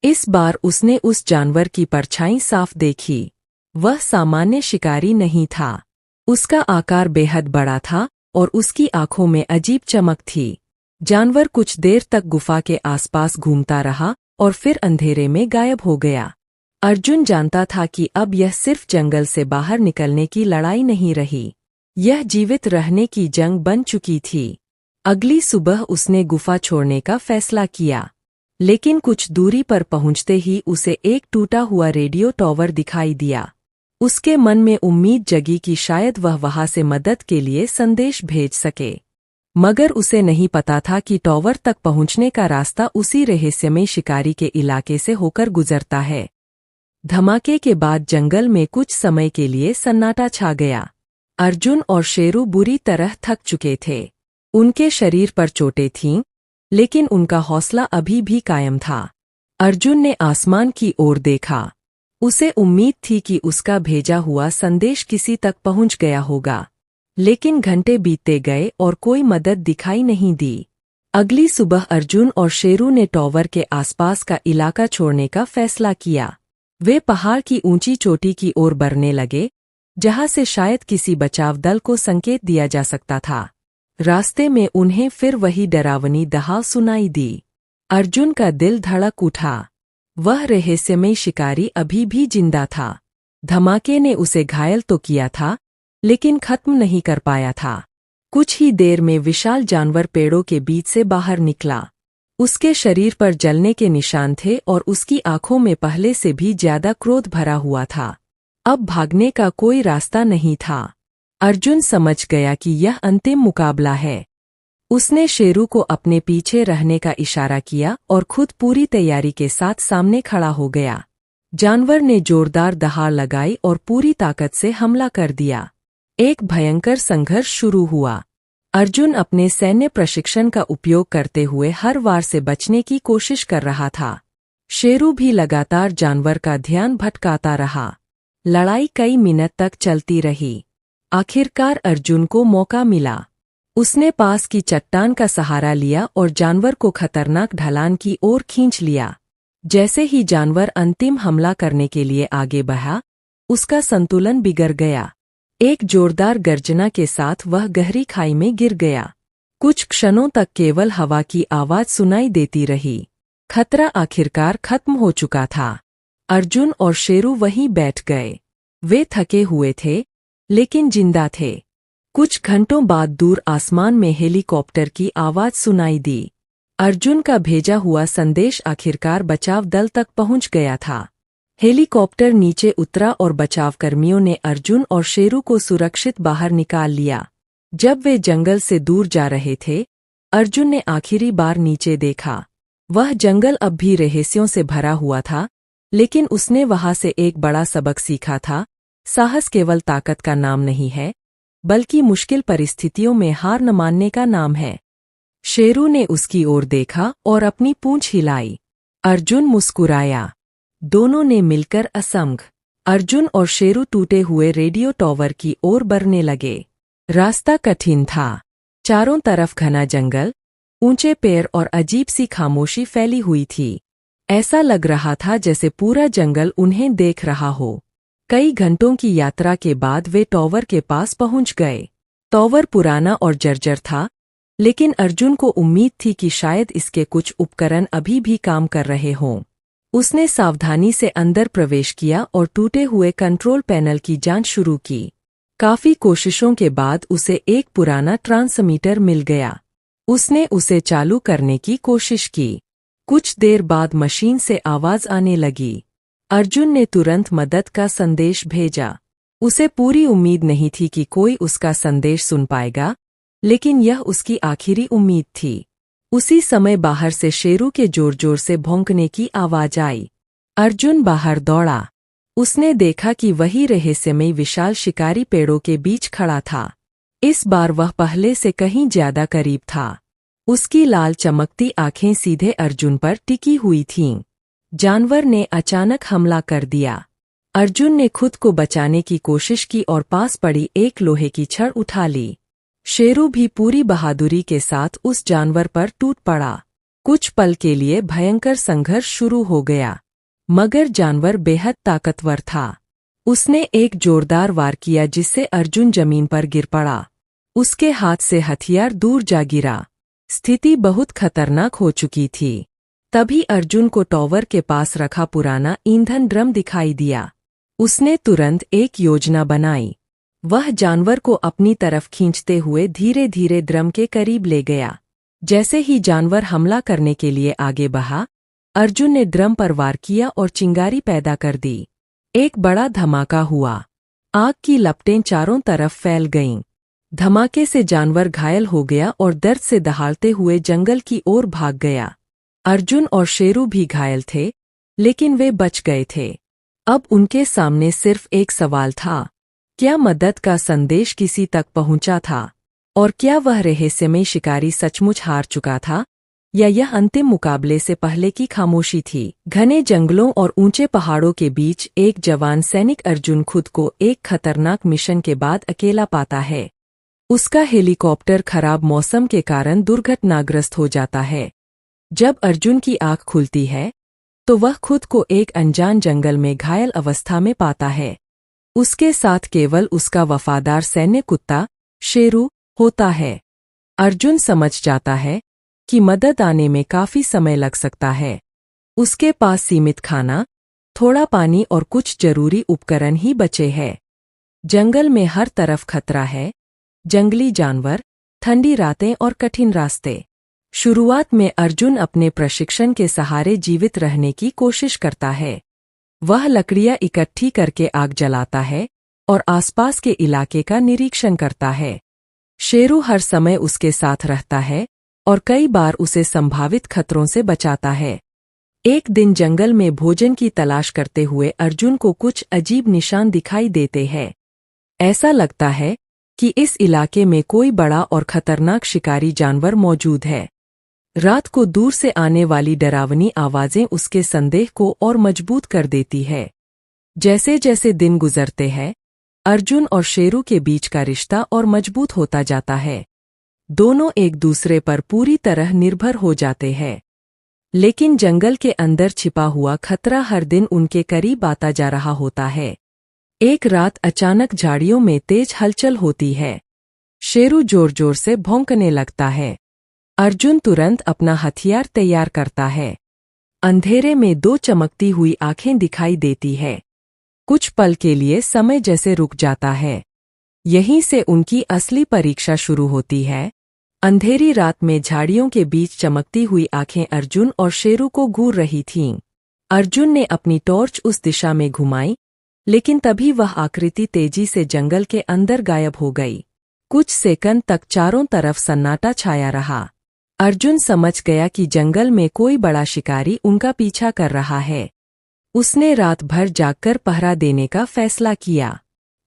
इस बार उसने उस जानवर की परछाई साफ देखी। वह सामान्य शिकारी नहीं था। उसका आकार बेहद बड़ा था और उसकी आंखों में अजीब चमक थी। जानवर कुछ देर तक गुफा के आसपास घूमता रहा और फिर अंधेरे में गायब हो गया। अर्जुन जानता था कि अब यह सिर्फ जंगल से बाहर निकलने की लड़ाई नहीं रही, यह जीवित रहने की जंग बन चुकी थी। अगली सुबह उसने गुफा छोड़ने का फैसला किया, लेकिन कुछ दूरी पर पहुंचते ही उसे एक टूटा हुआ रेडियो टॉवर दिखाई दिया। उसके मन में उम्मीद जगी कि शायद वह वहां से मदद के लिए संदेश भेज सके, मगर उसे नहीं पता था कि टॉवर तक पहुंचने का रास्ता उसी रहस्यमय शिकारी के इलाके से होकर गुजरता है। धमाके के बाद जंगल में कुछ समय के लिए सन्नाटा छा गया। अर्जुन और शेरू बुरी तरह थक चुके थे। उनके शरीर पर चोटें थीं, लेकिन उनका हौसला अभी भी कायम था। अर्जुन ने आसमान की ओर देखा। उसे उम्मीद थी कि उसका भेजा हुआ संदेश किसी तक पहुंच गया होगा, लेकिन घंटे बीतते गए और कोई मदद दिखाई नहीं दी। अगली सुबह अर्जुन और शेरू ने टॉवर के आसपास का इलाका छोड़ने का फैसला किया। वे पहाड़ की ऊंची चोटी की ओर बढ़ने लगे, जहां से शायद किसी बचाव दल को संकेत दिया जा सकता था। रास्ते में उन्हें फिर वही डरावनी दहाड़ सुनाई दी। अर्जुन का दिल धड़क उठा। वह रहस्यमय शिकारी अभी भी जिंदा था। धमाके ने उसे घायल तो किया था, लेकिन खत्म नहीं कर पाया था। कुछ ही देर में विशाल जानवर पेड़ों के बीच से बाहर निकला। उसके शरीर पर जलने के निशान थे और उसकी आंखों में पहले से भी ज्यादा क्रोध भरा हुआ था। अब भागने का कोई रास्ता नहीं था। अर्जुन समझ गया कि यह अंतिम मुकाबला है। उसने शेरू को अपने पीछे रहने का इशारा किया और खुद पूरी तैयारी के साथ सामने खड़ा हो गया। जानवर ने जोरदार दहाड़ लगाई और पूरी ताकत से हमला कर दिया। एक भयंकर संघर्ष शुरू हुआ। अर्जुन अपने सैन्य प्रशिक्षण का उपयोग करते हुए हर वार से बचने की कोशिश कर रहा था। शेरू भी लगातार जानवर का ध्यान भटकाता रहा। लड़ाई कई मिनट तक चलती रही। आखिरकार अर्जुन को मौका मिला। उसने पास की चट्टान का सहारा लिया और जानवर को खतरनाक ढलान की ओर खींच लिया। जैसे ही जानवर अंतिम हमला करने के लिए आगे बढ़ा, उसका संतुलन बिगड़ गया। एक जोरदार गर्जना के साथ वह गहरी खाई में गिर गया। कुछ क्षणों तक केवल हवा की आवाज सुनाई देती रही। खतरा आखिरकार खत्म हो चुका था। अर्जुन और शेरू वहीं बैठ गए। वे थके हुए थे, लेकिन जिंदा थे। कुछ घंटों बाद दूर आसमान में हेलीकॉप्टर की आवाज सुनाई दी। अर्जुन का भेजा हुआ संदेश आखिरकार बचाव दल तक पहुंच गया था। हेलीकॉप्टर नीचे उतरा और बचावकर्मियों ने अर्जुन और शेरू को सुरक्षित बाहर निकाल लिया। जब वे जंगल से दूर जा रहे थे, अर्जुन ने आखिरी बार नीचे देखा। वह जंगल अब भी रहस्यों से भरा हुआ था, लेकिन उसने वहां से एक बड़ा सबक सीखा था। साहस केवल ताकत का नाम नहीं है, बल्कि मुश्किल परिस्थितियों में हार न मानने का नाम है। शेरू ने उसकी ओर देखा और अपनी पूंछ हिलाई। अर्जुन मुस्कुराया। दोनों ने मिलकर असंग अर्जुन और शेरू टूटे हुए रेडियो टॉवर की ओर बढ़ने लगे। रास्ता कठिन था। चारों तरफ घना जंगल, ऊंचे पेड़ और अजीब सी खामोशी फैली हुई थी। ऐसा लग रहा था जैसे पूरा जंगल उन्हें देख रहा हो। कई घंटों की यात्रा के बाद वे टॉवर के पास पहुंच गए। टॉवर पुराना और जर्जर था, लेकिन अर्जुन को उम्मीद थी कि शायद इसके कुछ उपकरण अभी भी काम कर रहे हों। उसने सावधानी से अंदर प्रवेश किया और टूटे हुए कंट्रोल पैनल की जांच शुरू की। काफी कोशिशों के बाद उसे एक पुराना ट्रांसमीटर मिल गया। उसने उसे चालू करने की कोशिश की। कुछ देर बाद मशीन से आवाज आने लगी। अर्जुन ने तुरंत मदद का संदेश भेजा। उसे पूरी उम्मीद नहीं थी कि कोई उसका संदेश सुन पाएगा, लेकिन यह उसकी आखिरी उम्मीद थी। उसी समय बाहर से शेरू के जोर जोर से भौंकने की आवाज आई। अर्जुन बाहर दौड़ा। उसने देखा कि वही रहस्यमय विशाल शिकारी पेड़ों के बीच खड़ा था। इस बार वह पहले से कहीं ज्यादा करीब था। उसकी लाल चमकती आंखें सीधे अर्जुन पर टिकी हुई थीं। जानवर ने अचानक हमला कर दिया। अर्जुन ने खुद को बचाने की कोशिश की और पास पड़ी एक लोहे की छड़ उठा ली। शेरू भी पूरी बहादुरी के साथ उस जानवर पर टूट पड़ा। कुछ पल के लिए भयंकर संघर्ष शुरू हो गया, मगर जानवर बेहद ताकतवर था। उसने एक जोरदार वार किया जिससे अर्जुन जमीन पर गिर पड़ा। उसके हाथ से हथियार दूर जा गिरा। स्थिति बहुत खतरनाक हो चुकी थी। तभी अर्जुन को टॉवर के पास रखा पुराना ईंधन ड्रम दिखाई दिया। उसने तुरंत एक योजना बनाई। वह जानवर को अपनी तरफ खींचते हुए धीरे धीरे ड्रम के करीब ले गया। जैसे ही जानवर हमला करने के लिए आगे बढ़ा, अर्जुन ने ड्रम पर वार किया और चिंगारी पैदा कर दी। एक बड़ा धमाका हुआ। आग की लपटें चारों तरफ फैल गईं। धमाके से जानवर घायल हो गया और दर्द से दहाड़ते हुए जंगल की ओर भाग गया। अर्जुन और शेरू भी घायल थे, लेकिन वे बच गए थे। अब उनके सामने सिर्फ एक सवाल था, क्या मदद का संदेश किसी तक पहुंचा था? और क्या वह रहस्यमय शिकारी सचमुच हार चुका था, या यह अंतिम मुकाबले से पहले की खामोशी थी? घने जंगलों और ऊंचे पहाड़ों के बीच एक जवान सैनिक अर्जुन खुद को एक खतरनाक मिशन के बाद अकेला पाता है। उसका हेलीकॉप्टर खराब मौसम के कारण दुर्घटनाग्रस्त हो जाता है। जब अर्जुन की आंख खुलती है, तो वह खुद को एक अनजान जंगल में घायल अवस्था में पाता है। उसके साथ केवल उसका वफादार सैन्य कुत्ता शेरू होता है। अर्जुन समझ जाता है कि मदद आने में काफी समय लग सकता है। उसके पास सीमित खाना, थोड़ा पानी और कुछ जरूरी उपकरण ही बचे हैं। जंगल में हर तरफ खतरा है, जंगली जानवर, ठंडी रातें और कठिन रास्ते। शुरुआत में अर्जुन अपने प्रशिक्षण के सहारे जीवित रहने की कोशिश करता है। वह लकड़ियां इकट्ठी करके आग जलाता है और आसपास के इलाके का निरीक्षण करता है। शेरू हर समय उसके साथ रहता है और कई बार उसे संभावित खतरों से बचाता है। एक दिन जंगल में भोजन की तलाश करते हुए अर्जुन को कुछ अजीब निशान दिखाई देते हैं। ऐसा लगता है कि इस इलाके में कोई बड़ा और खतरनाक शिकारी जानवर मौजूद है। रात को दूर से आने वाली डरावनी आवाजें उसके संदेह को और मजबूत कर देती है। जैसे जैसे दिन गुजरते हैं, अर्जुन और शेरू के बीच का रिश्ता और मजबूत होता जाता है। दोनों एक दूसरे पर पूरी तरह निर्भर हो जाते हैं। लेकिन जंगल के अंदर छिपा हुआ खतरा हर दिन उनके करीब आता जा रहा होता है। एक रात अचानक झाड़ियों में तेज हलचल होती है। शेरू जोर जोर से भौंकने लगता है। अर्जुन तुरंत अपना हथियार तैयार करता है। अंधेरे में दो चमकती हुई आंखें दिखाई देती है। कुछ पल के लिए समय जैसे रुक जाता है। यहीं से उनकी असली परीक्षा शुरू होती है। अंधेरी रात में झाड़ियों के बीच चमकती हुई आंखें अर्जुन और शेरू को घूर रही थीं। अर्जुन ने अपनी टॉर्च उस दिशा में घुमाई, लेकिन तभी वह आकृति तेजी से जंगल के अंदर गायब हो गई। कुछ सेकंड तक चारों तरफ सन्नाटा छाया रहा। अर्जुन समझ गया कि जंगल में कोई बड़ा शिकारी उनका पीछा कर रहा है। उसने रात भर जागकर पहरा देने का फैसला किया।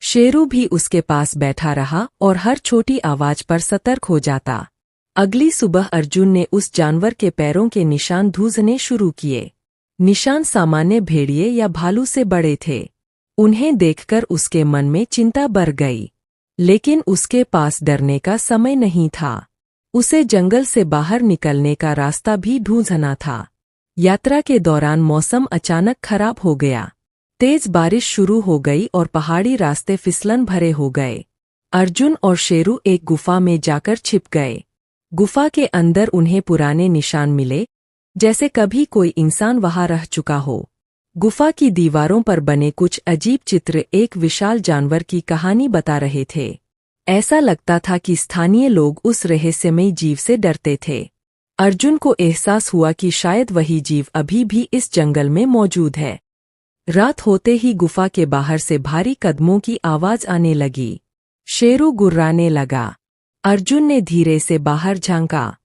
शेरू भी उसके पास बैठा रहा और हर छोटी आवाज पर सतर्क हो जाता। अगली सुबह अर्जुन ने उस जानवर के पैरों के निशान ढूंढने शुरू किए। निशान सामान्य भेड़िए या भालू से बड़े थे। उन्हें देखकर उसके मन में चिंता बढ़ गई, लेकिन उसके पास डरने का समय नहीं था। उसे जंगल से बाहर निकलने का रास्ता भी ढूंढना था। यात्रा के दौरान मौसम अचानक खराब हो गया। तेज बारिश शुरू हो गई और पहाड़ी रास्ते फिसलन भरे हो गए। अर्जुन और शेरू एक गुफा में जाकर छिप गए। गुफा के अंदर उन्हें पुराने निशान मिले, जैसे कभी कोई इंसान वहां रह चुका हो। गुफा की दीवारों पर बने कुछ अजीब चित्र एक विशाल जानवर की कहानी बता रहे थे। ऐसा लगता था कि स्थानीय लोग उस रहस्यमयी जीव से डरते थे। अर्जुन को एहसास हुआ कि शायद वही जीव अभी भी इस जंगल में मौजूद है। रात होते ही गुफा के बाहर से भारी कदमों की आवाज आने लगी। शेरू गुर्राने लगा। अर्जुन ने धीरे से बाहर झांका।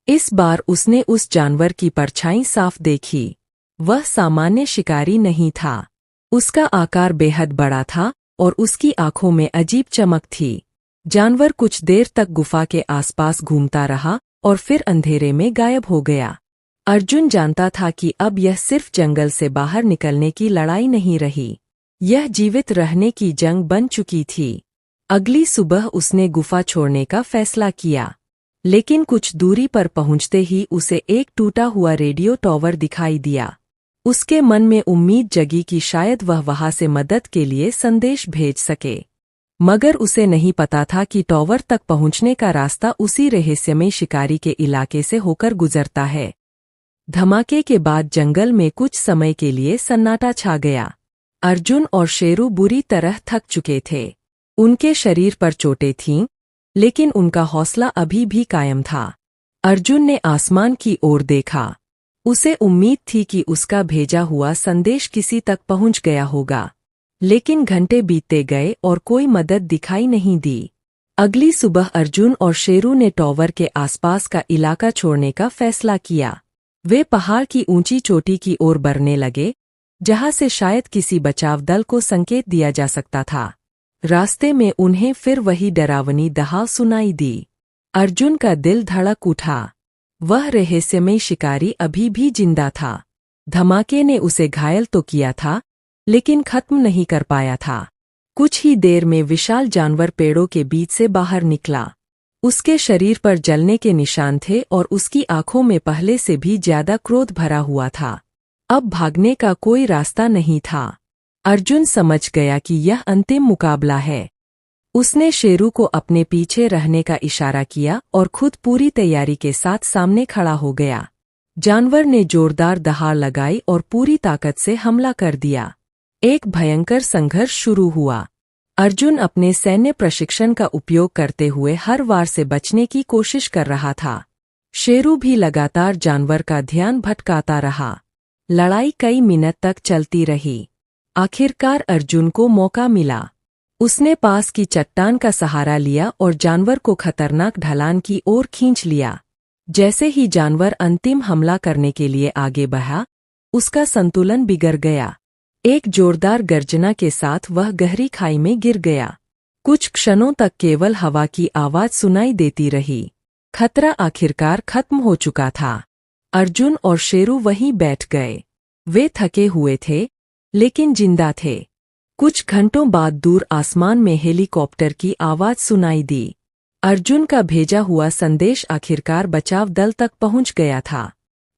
इस बार उसने उस जानवर की परछाई साफ देखी। वह सामान्य शिकारी नहीं था। उसका आकार बेहद बड़ा था और उसकी आंखों में अजीब चमक थी। जानवर कुछ देर तक गुफा के आसपास घूमता रहा और फिर अंधेरे में गायब हो गया। अर्जुन जानता था कि अब यह सिर्फ जंगल से बाहर निकलने की लड़ाई नहीं रही, यह जीवित रहने की जंग बन चुकी थी। अगली सुबह उसने गुफा छोड़ने का फैसला किया, लेकिन कुछ दूरी पर पहुंचते ही उसे एक टूटा हुआ रेडियो टॉवर दिखाई दिया। उसके मन में उम्मीद जगी कि शायद वह वहां से मदद के लिए संदेश भेज सके, मगर उसे नहीं पता था कि टॉवर तक पहुंचने का रास्ता उसी रहस्यमय शिकारी के इलाके से होकर गुजरता है। धमाके के बाद जंगल में कुछ समय के लिए सन्नाटा छा गया। अर्जुन और शेरू बुरी तरह थक चुके थे। उनके शरीर पर चोटें थीं, लेकिन उनका हौसला अभी भी कायम था। अर्जुन ने आसमान की ओर देखा। उसे उम्मीद थी कि उसका भेजा हुआ संदेश किसी तक पहुंच गया होगा, लेकिन घंटे बीतते गए और कोई मदद दिखाई नहीं दी। अगली सुबह अर्जुन और शेरू ने टॉवर के आसपास का इलाका छोड़ने का फैसला किया। वे पहाड़ की ऊंची चोटी की ओर बढ़ने लगे, जहां से शायद किसी बचाव दल को संकेत दिया जा सकता था। रास्ते में उन्हें फिर वही डरावनी दहाड़ सुनाई दी। अर्जुन का दिल धड़क उठा। वह रहस्यमय शिकारी अभी भी जिंदा था। धमाके ने उसे घायल तो किया था, लेकिन खत्म नहीं कर पाया था। कुछ ही देर में विशाल जानवर पेड़ों के बीच से बाहर निकला। उसके शरीर पर जलने के निशान थे और उसकी आंखों में पहले से भी ज्यादा क्रोध भरा हुआ था। अब भागने का कोई रास्ता नहीं था। अर्जुन समझ गया कि यह अंतिम मुकाबला है। उसने शेरू को अपने पीछे रहने का इशारा किया और खुद पूरी तैयारी के साथ सामने खड़ा हो गया। जानवर ने जोरदार दहाड़ लगाई और पूरी ताकत से हमला कर दिया। एक भयंकर संघर्ष शुरू हुआ। अर्जुन अपने सैन्य प्रशिक्षण का उपयोग करते हुए हर वार से बचने की कोशिश कर रहा था। शेरू भी लगातार जानवर का ध्यान भटकाता रहा। लड़ाई कई मिनट तक चलती रही। आखिरकार अर्जुन को मौका मिला। उसने पास की चट्टान का सहारा लिया और जानवर को खतरनाक ढलान की ओर खींच लिया। जैसे ही जानवर अंतिम हमला करने के लिए आगे बढ़ा, उसका संतुलन बिगड़ गया। एक जोरदार गर्जना के साथ वह गहरी खाई में गिर गया। कुछ क्षणों तक केवल हवा की आवाज सुनाई देती रही। खतरा आखिरकार खत्म हो चुका था। अर्जुन और शेरू वहीं बैठ गए। वे थके हुए थे, लेकिन जिंदा थे। कुछ घंटों बाद दूर आसमान में हेलीकॉप्टर की आवाज सुनाई दी। अर्जुन का भेजा हुआ संदेश आखिरकार बचाव दल तक पहुंच गया था।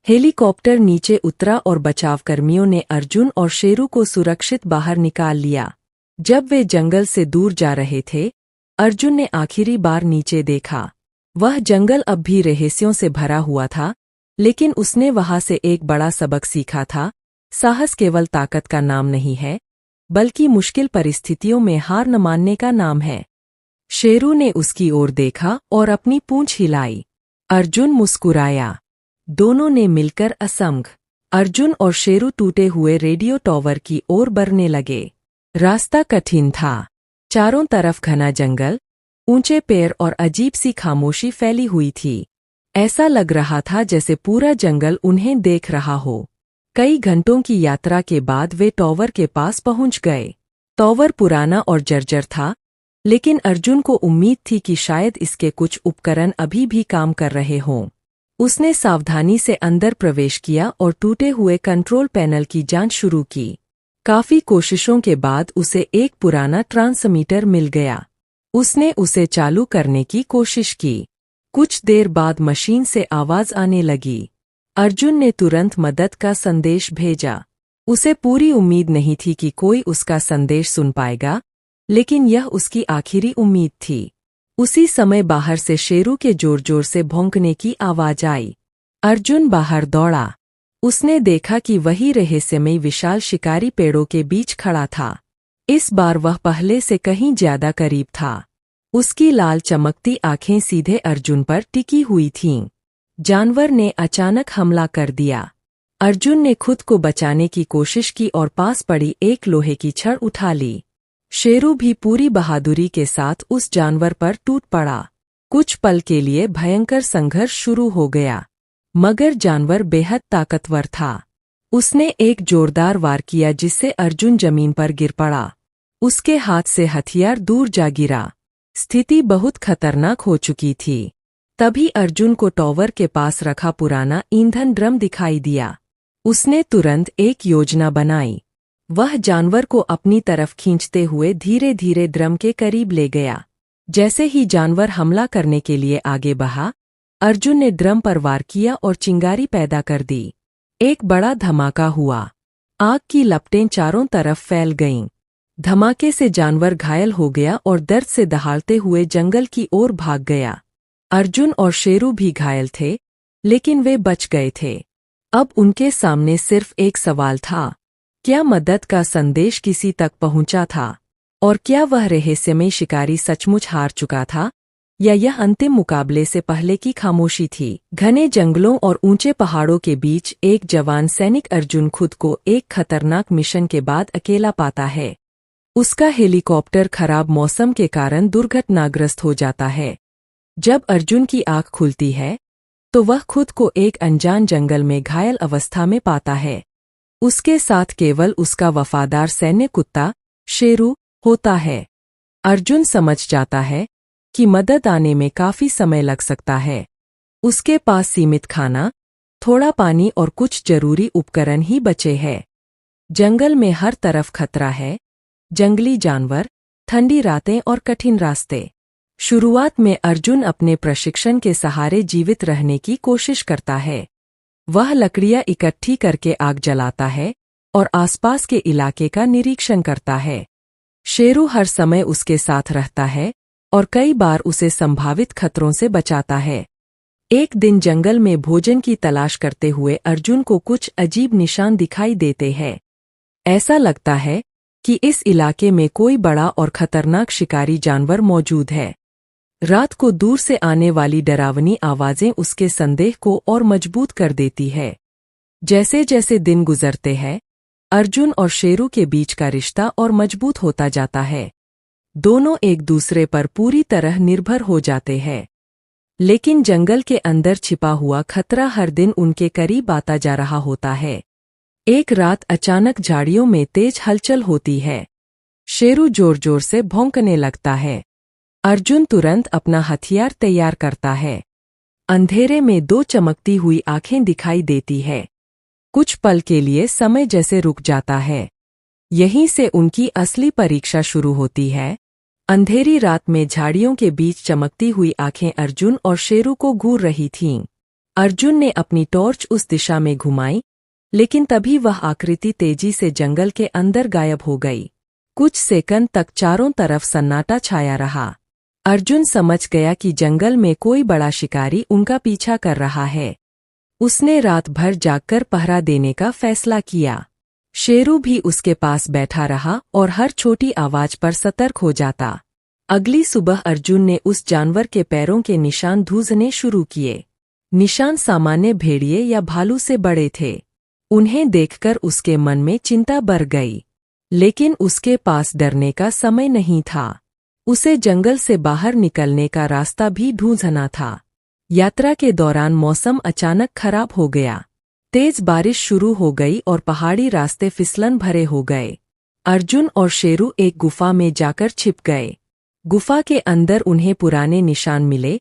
हेलीकॉप्टर नीचे उतरा और बचावकर्मियों ने अर्जुन और शेरू को सुरक्षित बाहर निकाल लिया। जब वे जंगल से दूर जा रहे थे, अर्जुन ने आखिरी बार नीचे देखा। वह जंगल अब भी रहस्यों से भरा हुआ था, लेकिन उसने वहां से एक बड़ा सबक सीखा था। साहस केवल ताकत का नाम नहीं है, बल्कि मुश्किल परिस्थितियों में हार न मानने का नाम है। शेरू ने उसकी ओर देखा और अपनी पूंछ हिलाई। अर्जुन मुस्कुराया। दोनों ने मिलकर असंग। अर्जुन और शेरू टूटे हुए रेडियो टॉवर की ओर बढ़ने लगे। रास्ता कठिन था। चारों तरफ घना जंगल, ऊंचे पेड़ और अजीब सी खामोशी फैली हुई थी। ऐसा लग रहा था जैसे पूरा जंगल उन्हें देख रहा हो। कई घंटों की यात्रा के बाद वे टॉवर के पास पहुंच गए। टॉवर पुराना और जर्जर था, लेकिन अर्जुन को उम्मीद थी कि शायद इसके कुछ उपकरण अभी भी काम कर रहे हों। उसने सावधानी से अंदर प्रवेश किया और टूटे हुए कंट्रोल पैनल की जांच शुरू की। काफी कोशिशों के बाद उसे एक पुराना ट्रांसमीटर मिल गया। उसने उसे चालू करने की कोशिश की। कुछ देर बाद मशीन से आवाज आने लगी। अर्जुन ने तुरंत मदद का संदेश भेजा। उसे पूरी उम्मीद नहीं थी कि कोई उसका संदेश सुन पाएगा, लेकिन यह उसकी आखिरी उम्मीद थी। उसी समय बाहर से शेरू के जोर जोर से भौंकने की आवाज आई। अर्जुन बाहर दौड़ा। उसने देखा कि वही रहस्यमयी विशाल शिकारी पेड़ों के बीच खड़ा था। इस बार वह पहले से कहीं ज्यादा करीब था। उसकी लाल चमकती आंखें सीधे अर्जुन पर टिकी हुई थीं। जानवर ने अचानक हमला कर दिया। अर्जुन ने खुद को बचाने की कोशिश की और पास पड़ी एक लोहे की छड़ उठा ली। शेरू भी पूरी बहादुरी के साथ उस जानवर पर टूट पड़ा। कुछ पल के लिए भयंकर संघर्ष शुरू हो गया, मगर जानवर बेहद ताकतवर था। उसने एक जोरदार वार किया जिससे अर्जुन जमीन पर गिर पड़ा। उसके हाथ से हथियार दूर जा गिरा। स्थिति बहुत खतरनाक हो चुकी थी। तभी अर्जुन को टॉवर के पास रखा पुराना ईंधन ड्रम दिखाई दिया। उसने तुरंत एक योजना बनाई। वह जानवर को अपनी तरफ खींचते हुए धीरे धीरे ड्रम के करीब ले गया। जैसे ही जानवर हमला करने के लिए आगे बढ़ा, अर्जुन ने ड्रम पर वार किया और चिंगारी पैदा कर दी। एक बड़ा धमाका हुआ। आग की लपटें चारों तरफ फैल गईं। धमाके से जानवर घायल हो गया और दर्द से दहाड़ते हुए जंगल की ओर भाग गया। अर्जुन और शेरू भी घायल थे, लेकिन वे बच गए थे। अब उनके सामने सिर्फ एक सवाल था, क्या मदद का संदेश किसी तक पहुंचा था? और क्या वह रहस्यमय शिकारी सचमुच हार चुका था, या यह अंतिम मुकाबले से पहले की खामोशी थी? घने जंगलों और ऊंचे पहाड़ों के बीच एक जवान सैनिक अर्जुन खुद को एक खतरनाक मिशन के बाद अकेला पाता है। उसका हेलीकॉप्टर खराब मौसम के कारण दुर्घटनाग्रस्त हो जाता है। जब अर्जुन की आंख खुलती है, तो वह खुद को एक अनजान जंगल में घायल अवस्था में पाता है। उसके साथ केवल उसका वफादार सैन्य कुत्ता शेरू होता है। अर्जुन समझ जाता है कि मदद आने में काफी समय लग सकता है। उसके पास सीमित खाना, थोड़ा पानी और कुछ जरूरी उपकरण ही बचे हैं। जंगल में हर तरफ खतरा है, जंगली जानवर, ठंडी रातें और कठिन रास्ते। शुरुआत में अर्जुन अपने प्रशिक्षण के सहारे जीवित रहने की कोशिश करता है। वह लकड़ियां इकट्ठी करके आग जलाता है और आसपास के इलाके का निरीक्षण करता है। शेरू हर समय उसके साथ रहता है और कई बार उसे संभावित खतरों से बचाता है। एक दिन जंगल में भोजन की तलाश करते हुए अर्जुन को कुछ अजीब निशान दिखाई देते हैं। ऐसा लगता है कि इस इलाके में कोई बड़ा और खतरनाक शिकारी जानवर मौजूद है। रात को दूर से आने वाली डरावनी आवाजें उसके संदेह को और मजबूत कर देती है। जैसे जैसे दिन गुजरते हैं, अर्जुन और शेरू के बीच का रिश्ता और मजबूत होता जाता है। दोनों एक दूसरे पर पूरी तरह निर्भर हो जाते हैं। लेकिन जंगल के अंदर छिपा हुआ खतरा हर दिन उनके करीब आता जा रहा होता है। एक रात अचानक झाड़ियों में तेज हलचल होती है। शेरू जोर जोर से भौंकने लगता है। अर्जुन तुरंत अपना हथियार तैयार करता है। अंधेरे में दो चमकती हुई आंखें दिखाई देती है। कुछ पल के लिए समय जैसे रुक जाता है। यहीं से उनकी असली परीक्षा शुरू होती है। अंधेरी रात में झाड़ियों के बीच चमकती हुई आंखें अर्जुन और शेरू को घूर रही थीं। अर्जुन ने अपनी टॉर्च उस दिशा में घुमाई, लेकिन तभी वह आकृति तेजी से जंगल के अंदर गायब हो गई। कुछ सेकंड तक चारों तरफ सन्नाटा छाया रहा। अर्जुन समझ गया कि जंगल में कोई बड़ा शिकारी उनका पीछा कर रहा है। उसने रात भर जागकर पहरा देने का फैसला किया। शेरू भी उसके पास बैठा रहा और हर छोटी आवाज पर सतर्क हो जाता। अगली सुबह अर्जुन ने उस जानवर के पैरों के निशान ढूंढने शुरू किए। निशान सामान्य भेड़िए या भालू से बड़े थे। उन्हें देखकर उसके मन में चिंता बढ़ गई, लेकिन उसके पास डरने का समय नहीं था। उसे जंगल से बाहर निकलने का रास्ता भी ढूंढना था। यात्रा के दौरान मौसम अचानक खराब हो गया। तेज बारिश शुरू हो गई और पहाड़ी रास्ते फिसलन भरे हो गए। अर्जुन और शेरू एक गुफा में जाकर छिप गए। गुफा के अंदर उन्हें पुराने निशान मिले,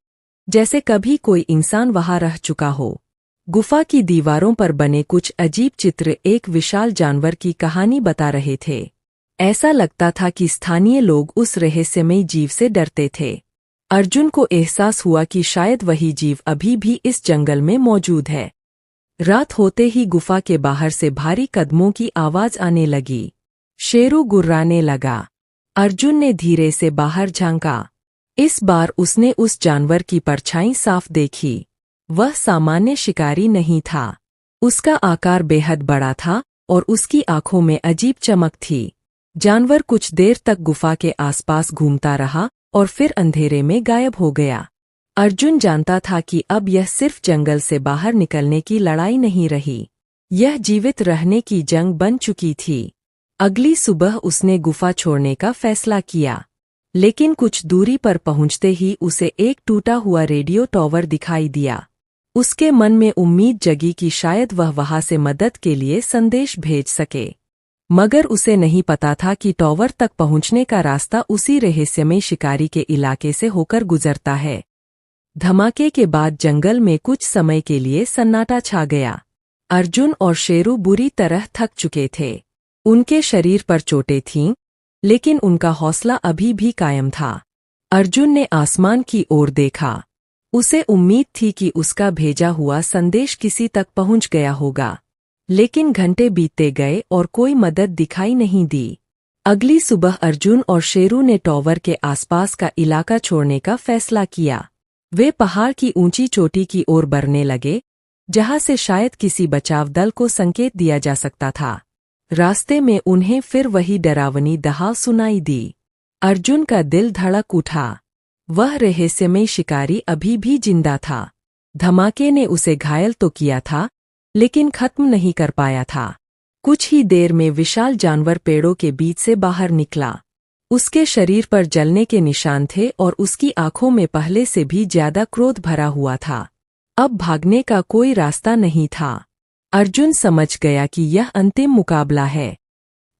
जैसे कभी कोई इंसान वहां रह चुका हो। गुफा की दीवारों पर बने कुछ अजीब चित्र एक विशाल जानवर की कहानी बता रहे थे। ऐसा लगता था कि स्थानीय लोग उस रहस्यमयी जीव से डरते थे। अर्जुन को एहसास हुआ कि शायद वही जीव अभी भी इस जंगल में मौजूद है। रात होते ही गुफा के बाहर से भारी कदमों की आवाज आने लगी। शेरू गुर्राने लगा। अर्जुन ने धीरे से बाहर झांका। इस बार उसने उस जानवर की परछाई साफ देखी। वह सामान्य शिकारी नहीं था। उसका आकार बेहद बड़ा था और उसकी आंखों में अजीब चमक थी। जानवर कुछ देर तक गुफा के आसपास घूमता रहा और फिर अंधेरे में गायब हो गया। अर्जुन जानता था कि अब यह सिर्फ जंगल से बाहर निकलने की लड़ाई नहीं रही, यह जीवित रहने की जंग बन चुकी थी। अगली सुबह उसने गुफा छोड़ने का फैसला किया, लेकिन कुछ दूरी पर पहुंचते ही उसे एक टूटा हुआ रेडियो टॉवर दिखाई दिया। उसके मन में उम्मीद जगी कि शायद वह वहां से मदद के लिए संदेश भेज सके, मगर उसे नहीं पता था कि टॉवर तक पहुंचने का रास्ता उसी रहस्यमय शिकारी के इलाके से होकर गुजरता है। धमाके के बाद जंगल में कुछ समय के लिए सन्नाटा छा गया। अर्जुन और शेरू बुरी तरह थक चुके थे। उनके शरीर पर चोटें थीं, लेकिन उनका हौसला अभी भी कायम था। अर्जुन ने आसमान की ओर देखा। उसे उम्मीद थी कि उसका भेजा हुआ संदेश किसी तक पहुंच गया होगा, लेकिन घंटे बीतते गए और कोई मदद दिखाई नहीं दी। अगली सुबह अर्जुन और शेरू ने टॉवर के आसपास का इलाका छोड़ने का फैसला किया। वे पहाड़ की ऊंची चोटी की ओर बढ़ने लगे, जहां से शायद किसी बचाव दल को संकेत दिया जा सकता था। रास्ते में उन्हें फिर वही डरावनी दहाड़ सुनाई दी। अर्जुन का दिल धड़क उठा। वह रहस्यमय शिकारी अभी भी जिंदा था। धमाके ने उसे घायल तो किया था, लेकिन खत्म नहीं कर पाया था। कुछ ही देर में विशाल जानवर पेड़ों के बीच से बाहर निकला। उसके शरीर पर जलने के निशान थे और उसकी आंखों में पहले से भी ज्यादा क्रोध भरा हुआ था। अब भागने का कोई रास्ता नहीं था। अर्जुन समझ गया कि यह अंतिम मुकाबला है।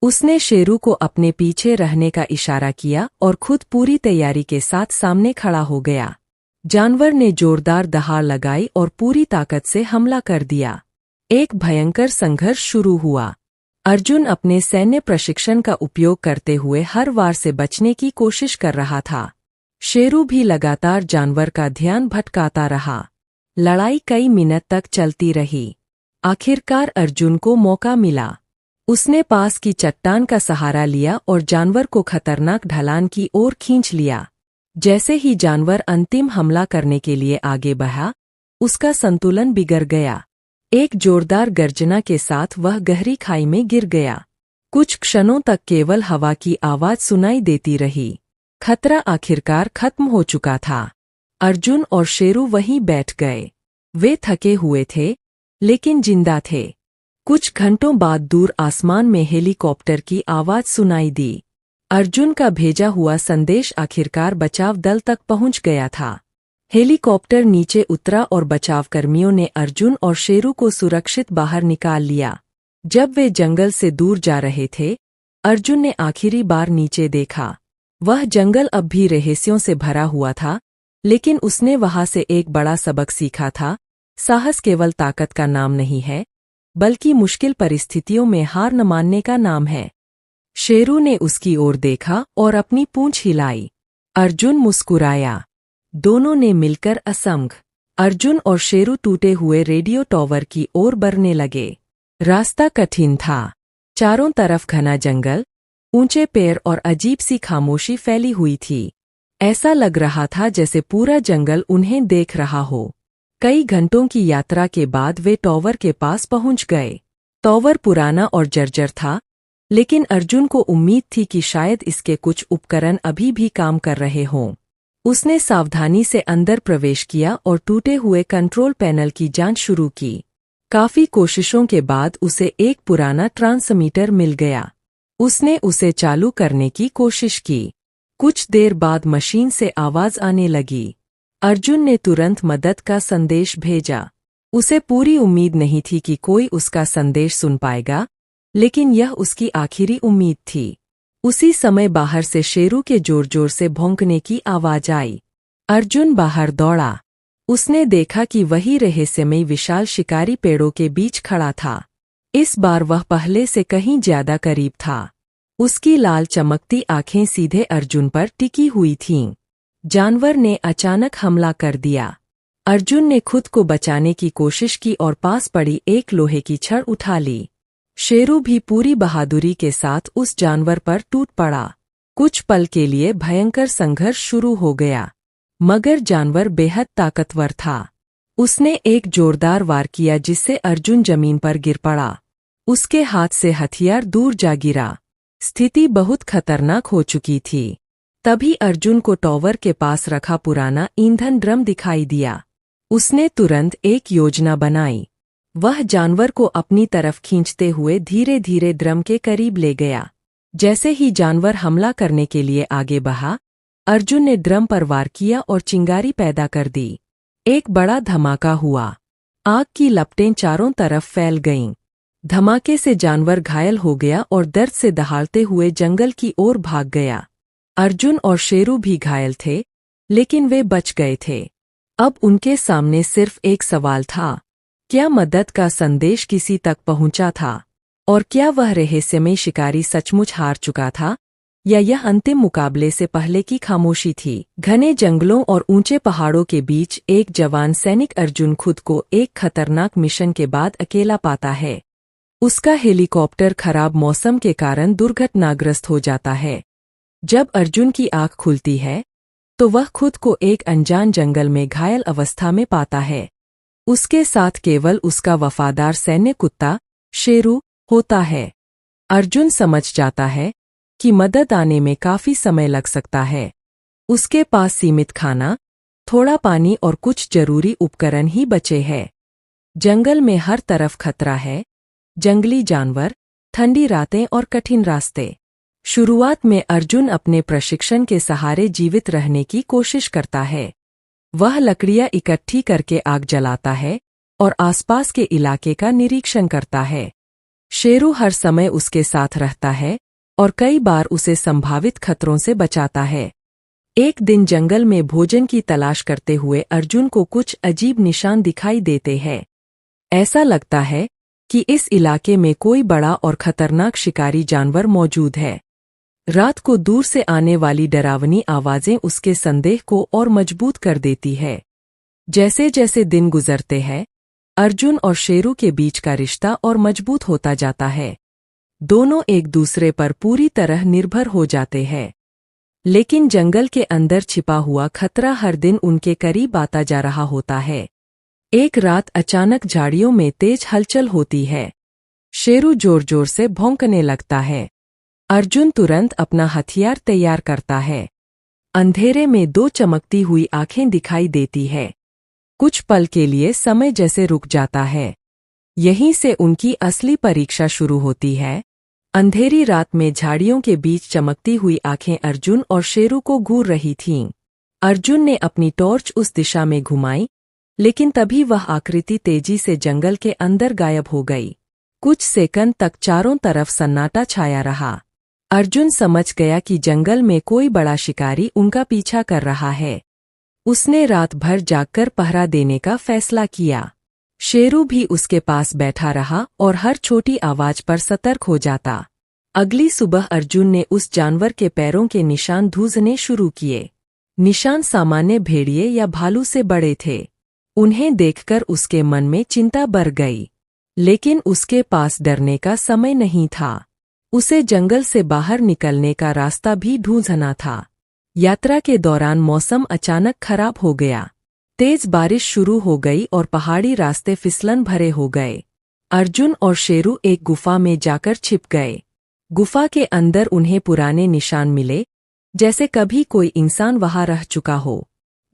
उसने शेरू को अपने पीछे रहने का इशारा किया और खुद पूरी तैयारी के साथ सामने खड़ा हो गया। जानवर ने जोरदार दहाड़ लगाई और पूरी ताकत से हमला कर दिया। एक भयंकर संघर्ष शुरू हुआ। अर्जुन अपने सैन्य प्रशिक्षण का उपयोग करते हुए हर वार से बचने की कोशिश कर रहा था। शेरू भी लगातार जानवर का ध्यान भटकाता रहा। लड़ाई कई मिनट तक चलती रही। आखिरकार अर्जुन को मौका मिला। उसने पास की चट्टान का सहारा लिया और जानवर को खतरनाक ढलान की ओर खींच लिया। जैसे ही जानवर अंतिम हमला करने के लिए आगे बढ़ा, उसका संतुलन बिगड़ गया। एक जोरदार गर्जना के साथ वह गहरी खाई में गिर गया। कुछ क्षणों तक केवल हवा की आवाज सुनाई देती रही। खतरा आखिरकार खत्म हो चुका था। अर्जुन और शेरू वहीं बैठ गए। वे थके हुए थे, लेकिन जिंदा थे। कुछ घंटों बाद दूर आसमान में हेलीकॉप्टर की आवाज सुनाई दी। अर्जुन का भेजा हुआ संदेश आखिरकार बचाव दल तक पहुंच गया था। हेलीकॉप्टर नीचे उतरा और बचावकर्मियों ने अर्जुन और शेरू को सुरक्षित बाहर निकाल लिया। जब वे जंगल से दूर जा रहे थे, अर्जुन ने आखिरी बार नीचे देखा। वह जंगल अब भी रहस्यों से भरा हुआ था, लेकिन उसने वहां से एक बड़ा सबक सीखा था। साहस केवल ताकत का नाम नहीं है, बल्कि मुश्किल परिस्थितियों में हार न मानने का नाम है। शेरू ने उसकी ओर देखा और अपनी पूंछ हिलाई। अर्जुन मुस्कुराया। दोनों ने मिलकर असंग। अर्जुन और शेरू टूटे हुए रेडियो टॉवर की ओर बढ़ने लगे। रास्ता कठिन था। चारों तरफ घना जंगल, ऊंचे पेड़ और अजीब सी खामोशी फैली हुई थी। ऐसा लग रहा था जैसे पूरा जंगल उन्हें देख रहा हो। कई घंटों की यात्रा के बाद वे टॉवर के पास पहुंच गए। टॉवर पुराना और जर्जर था, लेकिन अर्जुन को उम्मीद थी कि शायद इसके कुछ उपकरण अभी भी काम कर रहे हों। उसने सावधानी से अंदर प्रवेश किया और टूटे हुए कंट्रोल पैनल की जांच शुरू की। काफी कोशिशों के बाद उसे एक पुराना ट्रांसमीटर मिल गया। उसने उसे चालू करने की कोशिश की। कुछ देर बाद मशीन से आवाज आने लगी। अर्जुन ने तुरंत मदद का संदेश भेजा। उसे पूरी उम्मीद नहीं थी कि कोई उसका संदेश सुन पाएगा, लेकिन यह उसकी आखिरी उम्मीद थी। उसी समय बाहर से शेरू के जोर जोर से भौंकने की आवाज आई। अर्जुन बाहर दौड़ा। उसने देखा कि वही रहस्यमयी विशाल शिकारी पेड़ों के बीच खड़ा था। इस बार वह पहले से कहीं ज्यादा करीब था। उसकी लाल चमकती आंखें सीधे अर्जुन पर टिकी हुई थीं। जानवर ने अचानक हमला कर दिया। अर्जुन ने खुद को बचाने की कोशिश की और पास पड़ी एक लोहे की छड़ उठा ली। शेरू भी पूरी बहादुरी के साथ उस जानवर पर टूट पड़ा। कुछ पल के लिए भयंकर संघर्ष शुरू हो गया, मगर जानवर बेहद ताकतवर था। उसने एक जोरदार वार किया जिससे अर्जुन जमीन पर गिर पड़ा। उसके हाथ से हथियार दूर जा गिरा। स्थिति बहुत खतरनाक हो चुकी थी। तभी अर्जुन को टॉवर के पास रखा पुराना ईंधन ड्रम दिखाई दिया। उसने तुरंत एक योजना बनाई। वह जानवर को अपनी तरफ खींचते हुए धीरे धीरे ड्रम के करीब ले गया। जैसे ही जानवर हमला करने के लिए आगे बढ़ा, अर्जुन ने ड्रम पर वार किया और चिंगारी पैदा कर दी। एक बड़ा धमाका हुआ। आग की लपटें चारों तरफ फैल गईं। धमाके से जानवर घायल हो गया और दर्द से दहाड़ते हुए जंगल की ओर भाग गया। अर्जुन और शेरू भी घायल थे, लेकिन वे बच गए थे। अब उनके सामने सिर्फ एक सवाल था, क्या मदद का संदेश किसी तक पहुंचा था? और क्या वह रहस्यमय शिकारी सचमुच हार चुका था, या यह अंतिम मुकाबले से पहले की खामोशी थी? घने जंगलों और ऊंचे पहाड़ों के बीच एक जवान सैनिक अर्जुन खुद को एक खतरनाक मिशन के बाद अकेला पाता है। उसका हेलीकॉप्टर खराब मौसम के कारण दुर्घटनाग्रस्त हो जाता है। जब अर्जुन की आंख खुलती है, तो वह खुद को एक अनजान जंगल में घायल अवस्था में पाता है। उसके साथ केवल उसका वफादार सैन्य कुत्ता शेरू होता है। अर्जुन समझ जाता है कि मदद आने में काफी समय लग सकता है। उसके पास सीमित खाना, थोड़ा पानी और कुछ जरूरी उपकरण ही बचे हैं। जंगल में हर तरफ खतरा है, जंगली जानवर, ठंडी रातें और कठिन रास्ते। शुरुआत में अर्जुन अपने प्रशिक्षण के सहारे जीवित रहने की कोशिश करता है। वह लकड़ियां इकट्ठी करके आग जलाता है और आसपास के इलाके का निरीक्षण करता है। शेरू हर समय उसके साथ रहता है और कई बार उसे संभावित खतरों से बचाता है। एक दिन जंगल में भोजन की तलाश करते हुए अर्जुन को कुछ अजीब निशान दिखाई देते हैं। ऐसा लगता है कि इस इलाके में कोई बड़ा और खतरनाक शिकारी जानवर मौजूद है। रात को दूर से आने वाली डरावनी आवाजें उसके संदेह को और मजबूत कर देती है। जैसे जैसे दिन गुजरते हैं, अर्जुन और शेरू के बीच का रिश्ता और मजबूत होता जाता है। दोनों एक दूसरे पर पूरी तरह निर्भर हो जाते हैं। लेकिन जंगल के अंदर छिपा हुआ खतरा हर दिन उनके करीब आता जा रहा होता है। एक रात अचानक झाड़ियों में तेज हलचल होती है। शेरू जोर जोर से भौंकने लगता है। अर्जुन तुरंत अपना हथियार तैयार करता है। अंधेरे में दो चमकती हुई आंखें दिखाई देती है। कुछ पल के लिए समय जैसे रुक जाता है। यहीं से उनकी असली परीक्षा शुरू होती है। अंधेरी रात में झाड़ियों के बीच चमकती हुई आंखें अर्जुन और शेरू को घूर रही थीं। अर्जुन ने अपनी टॉर्च उस दिशा में घुमाई, लेकिन तभी वह आकृति तेजी से जंगल के अंदर गायब हो गई। कुछ सेकंड तक चारों तरफ सन्नाटा छाया रहा। अर्जुन समझ गया कि जंगल में कोई बड़ा शिकारी उनका पीछा कर रहा है। उसने रात भर जागकर पहरा देने का फैसला किया। शेरू भी उसके पास बैठा रहा और हर छोटी आवाज पर सतर्क हो जाता। अगली सुबह अर्जुन ने उस जानवर के पैरों के निशान ढूंढने शुरू किए। निशान सामान्य भेड़िए या भालू से बड़े थे। उन्हें देखकर उसके मन में चिंता बढ़ गई, लेकिन उसके पास डरने का समय नहीं था। उसे जंगल से बाहर निकलने का रास्ता भी ढूंढना था। यात्रा के दौरान मौसम अचानक खराब हो गया। तेज बारिश शुरू हो गई और पहाड़ी रास्ते फिसलन भरे हो गए। अर्जुन और शेरू एक गुफा में जाकर छिप गए। गुफा के अंदर उन्हें पुराने निशान मिले, जैसे कभी कोई इंसान वहां रह चुका हो।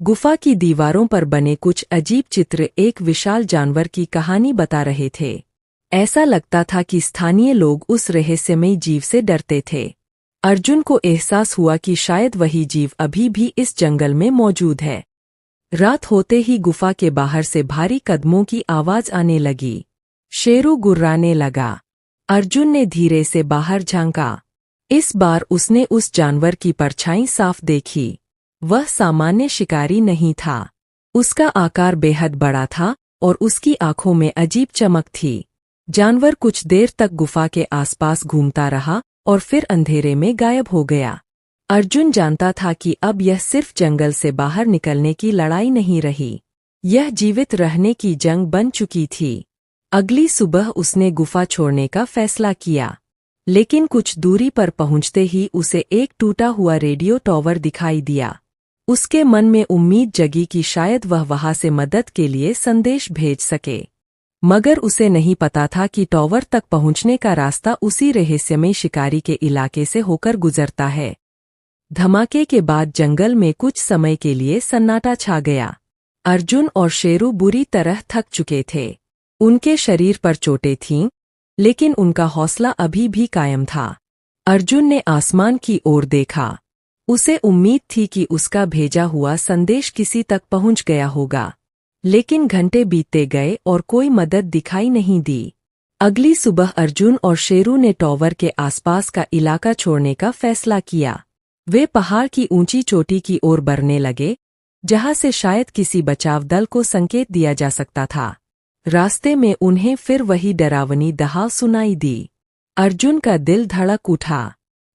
गुफा की दीवारों पर बने कुछ अजीब चित्र एक विशाल जानवर की कहानी बता रहे थे। ऐसा लगता था कि स्थानीय लोग उस रहस्यमयी जीव से डरते थे। अर्जुन को एहसास हुआ कि शायद वही जीव अभी भी इस जंगल में मौजूद है। रात होते ही गुफा के बाहर से भारी कदमों की आवाज आने लगी। शेरू गुर्राने लगा। अर्जुन ने धीरे से बाहर झांका। इस बार उसने उस जानवर की परछाई साफ देखी। वह सामान्य शिकारी नहीं था। उसका आकार बेहद बड़ा था और उसकी आंखों में अजीब चमक थी। जानवर कुछ देर तक गुफा के आसपास घूमता रहा और फिर अंधेरे में गायब हो गया। अर्जुन जानता था कि अब यह सिर्फ जंगल से बाहर निकलने की लड़ाई नहीं रही, यह जीवित रहने की जंग बन चुकी थी। अगली सुबह उसने गुफा छोड़ने का फैसला किया, लेकिन कुछ दूरी पर पहुंचते ही उसे एक टूटा हुआ रेडियो टॉवर दिखाई दिया। उसके मन में उम्मीद जगी कि शायद वह वहां से मदद के लिए संदेश भेज सके, मगर उसे नहीं पता था कि टॉवर तक पहुंचने का रास्ता उसी रहस्यमय शिकारी के इलाके से होकर गुजरता है। धमाके के बाद जंगल में कुछ समय के लिए सन्नाटा छा गया। अर्जुन और शेरू बुरी तरह थक चुके थे। उनके शरीर पर चोटें थीं, लेकिन उनका हौसला अभी भी कायम था। अर्जुन ने आसमान की ओर देखा। उसे उम्मीद थी कि उसका भेजा हुआ संदेश किसी तक पहुंच गया होगा, लेकिन घंटे बीतते गए और कोई मदद दिखाई नहीं दी। अगली सुबह अर्जुन और शेरू ने टॉवर के आसपास का इलाका छोड़ने का फैसला किया। वे पहाड़ की ऊंची चोटी की ओर बढ़ने लगे, जहां से शायद किसी बचाव दल को संकेत दिया जा सकता था। रास्ते में उन्हें फिर वही डरावनी दहाड़ सुनाई दी। अर्जुन का दिल धड़क उठा।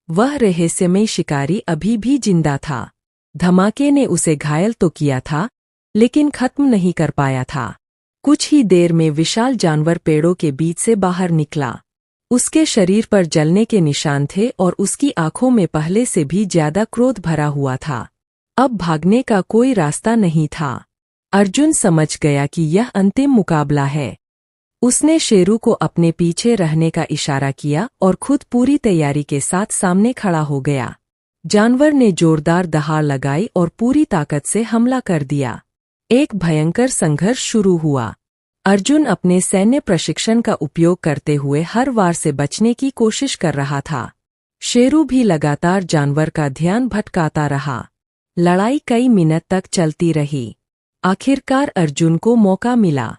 वह रहस्यमय शिकारी अभी भी जिंदा था। धमाके ने उसे घायल तो किया था, लेकिन खत्म नहीं कर पाया था। कुछ ही देर में विशाल जानवर पेड़ों के बीच से बाहर निकला। उसके शरीर पर जलने के निशान थे और उसकी आंखों में पहले से भी ज्यादा क्रोध भरा हुआ था। अब भागने का कोई रास्ता नहीं था। अर्जुन समझ गया कि यह अंतिम मुकाबला है। उसने शेरू को अपने पीछे रहने का इशारा किया और खुद पूरी तैयारी के साथ सामने खड़ा हो गया। जानवर ने जोरदार दहाड़ लगाई और पूरी ताकत से हमला कर दिया। एक भयंकर संघर्ष शुरू हुआ। अर्जुन अपने सैन्य प्रशिक्षण का उपयोग करते हुए हर वार से बचने की कोशिश कर रहा था। शेरू भी लगातार जानवर का ध्यान भटकाता रहा। लड़ाई कई मिनट तक चलती रही। आखिरकार अर्जुन को मौका मिला।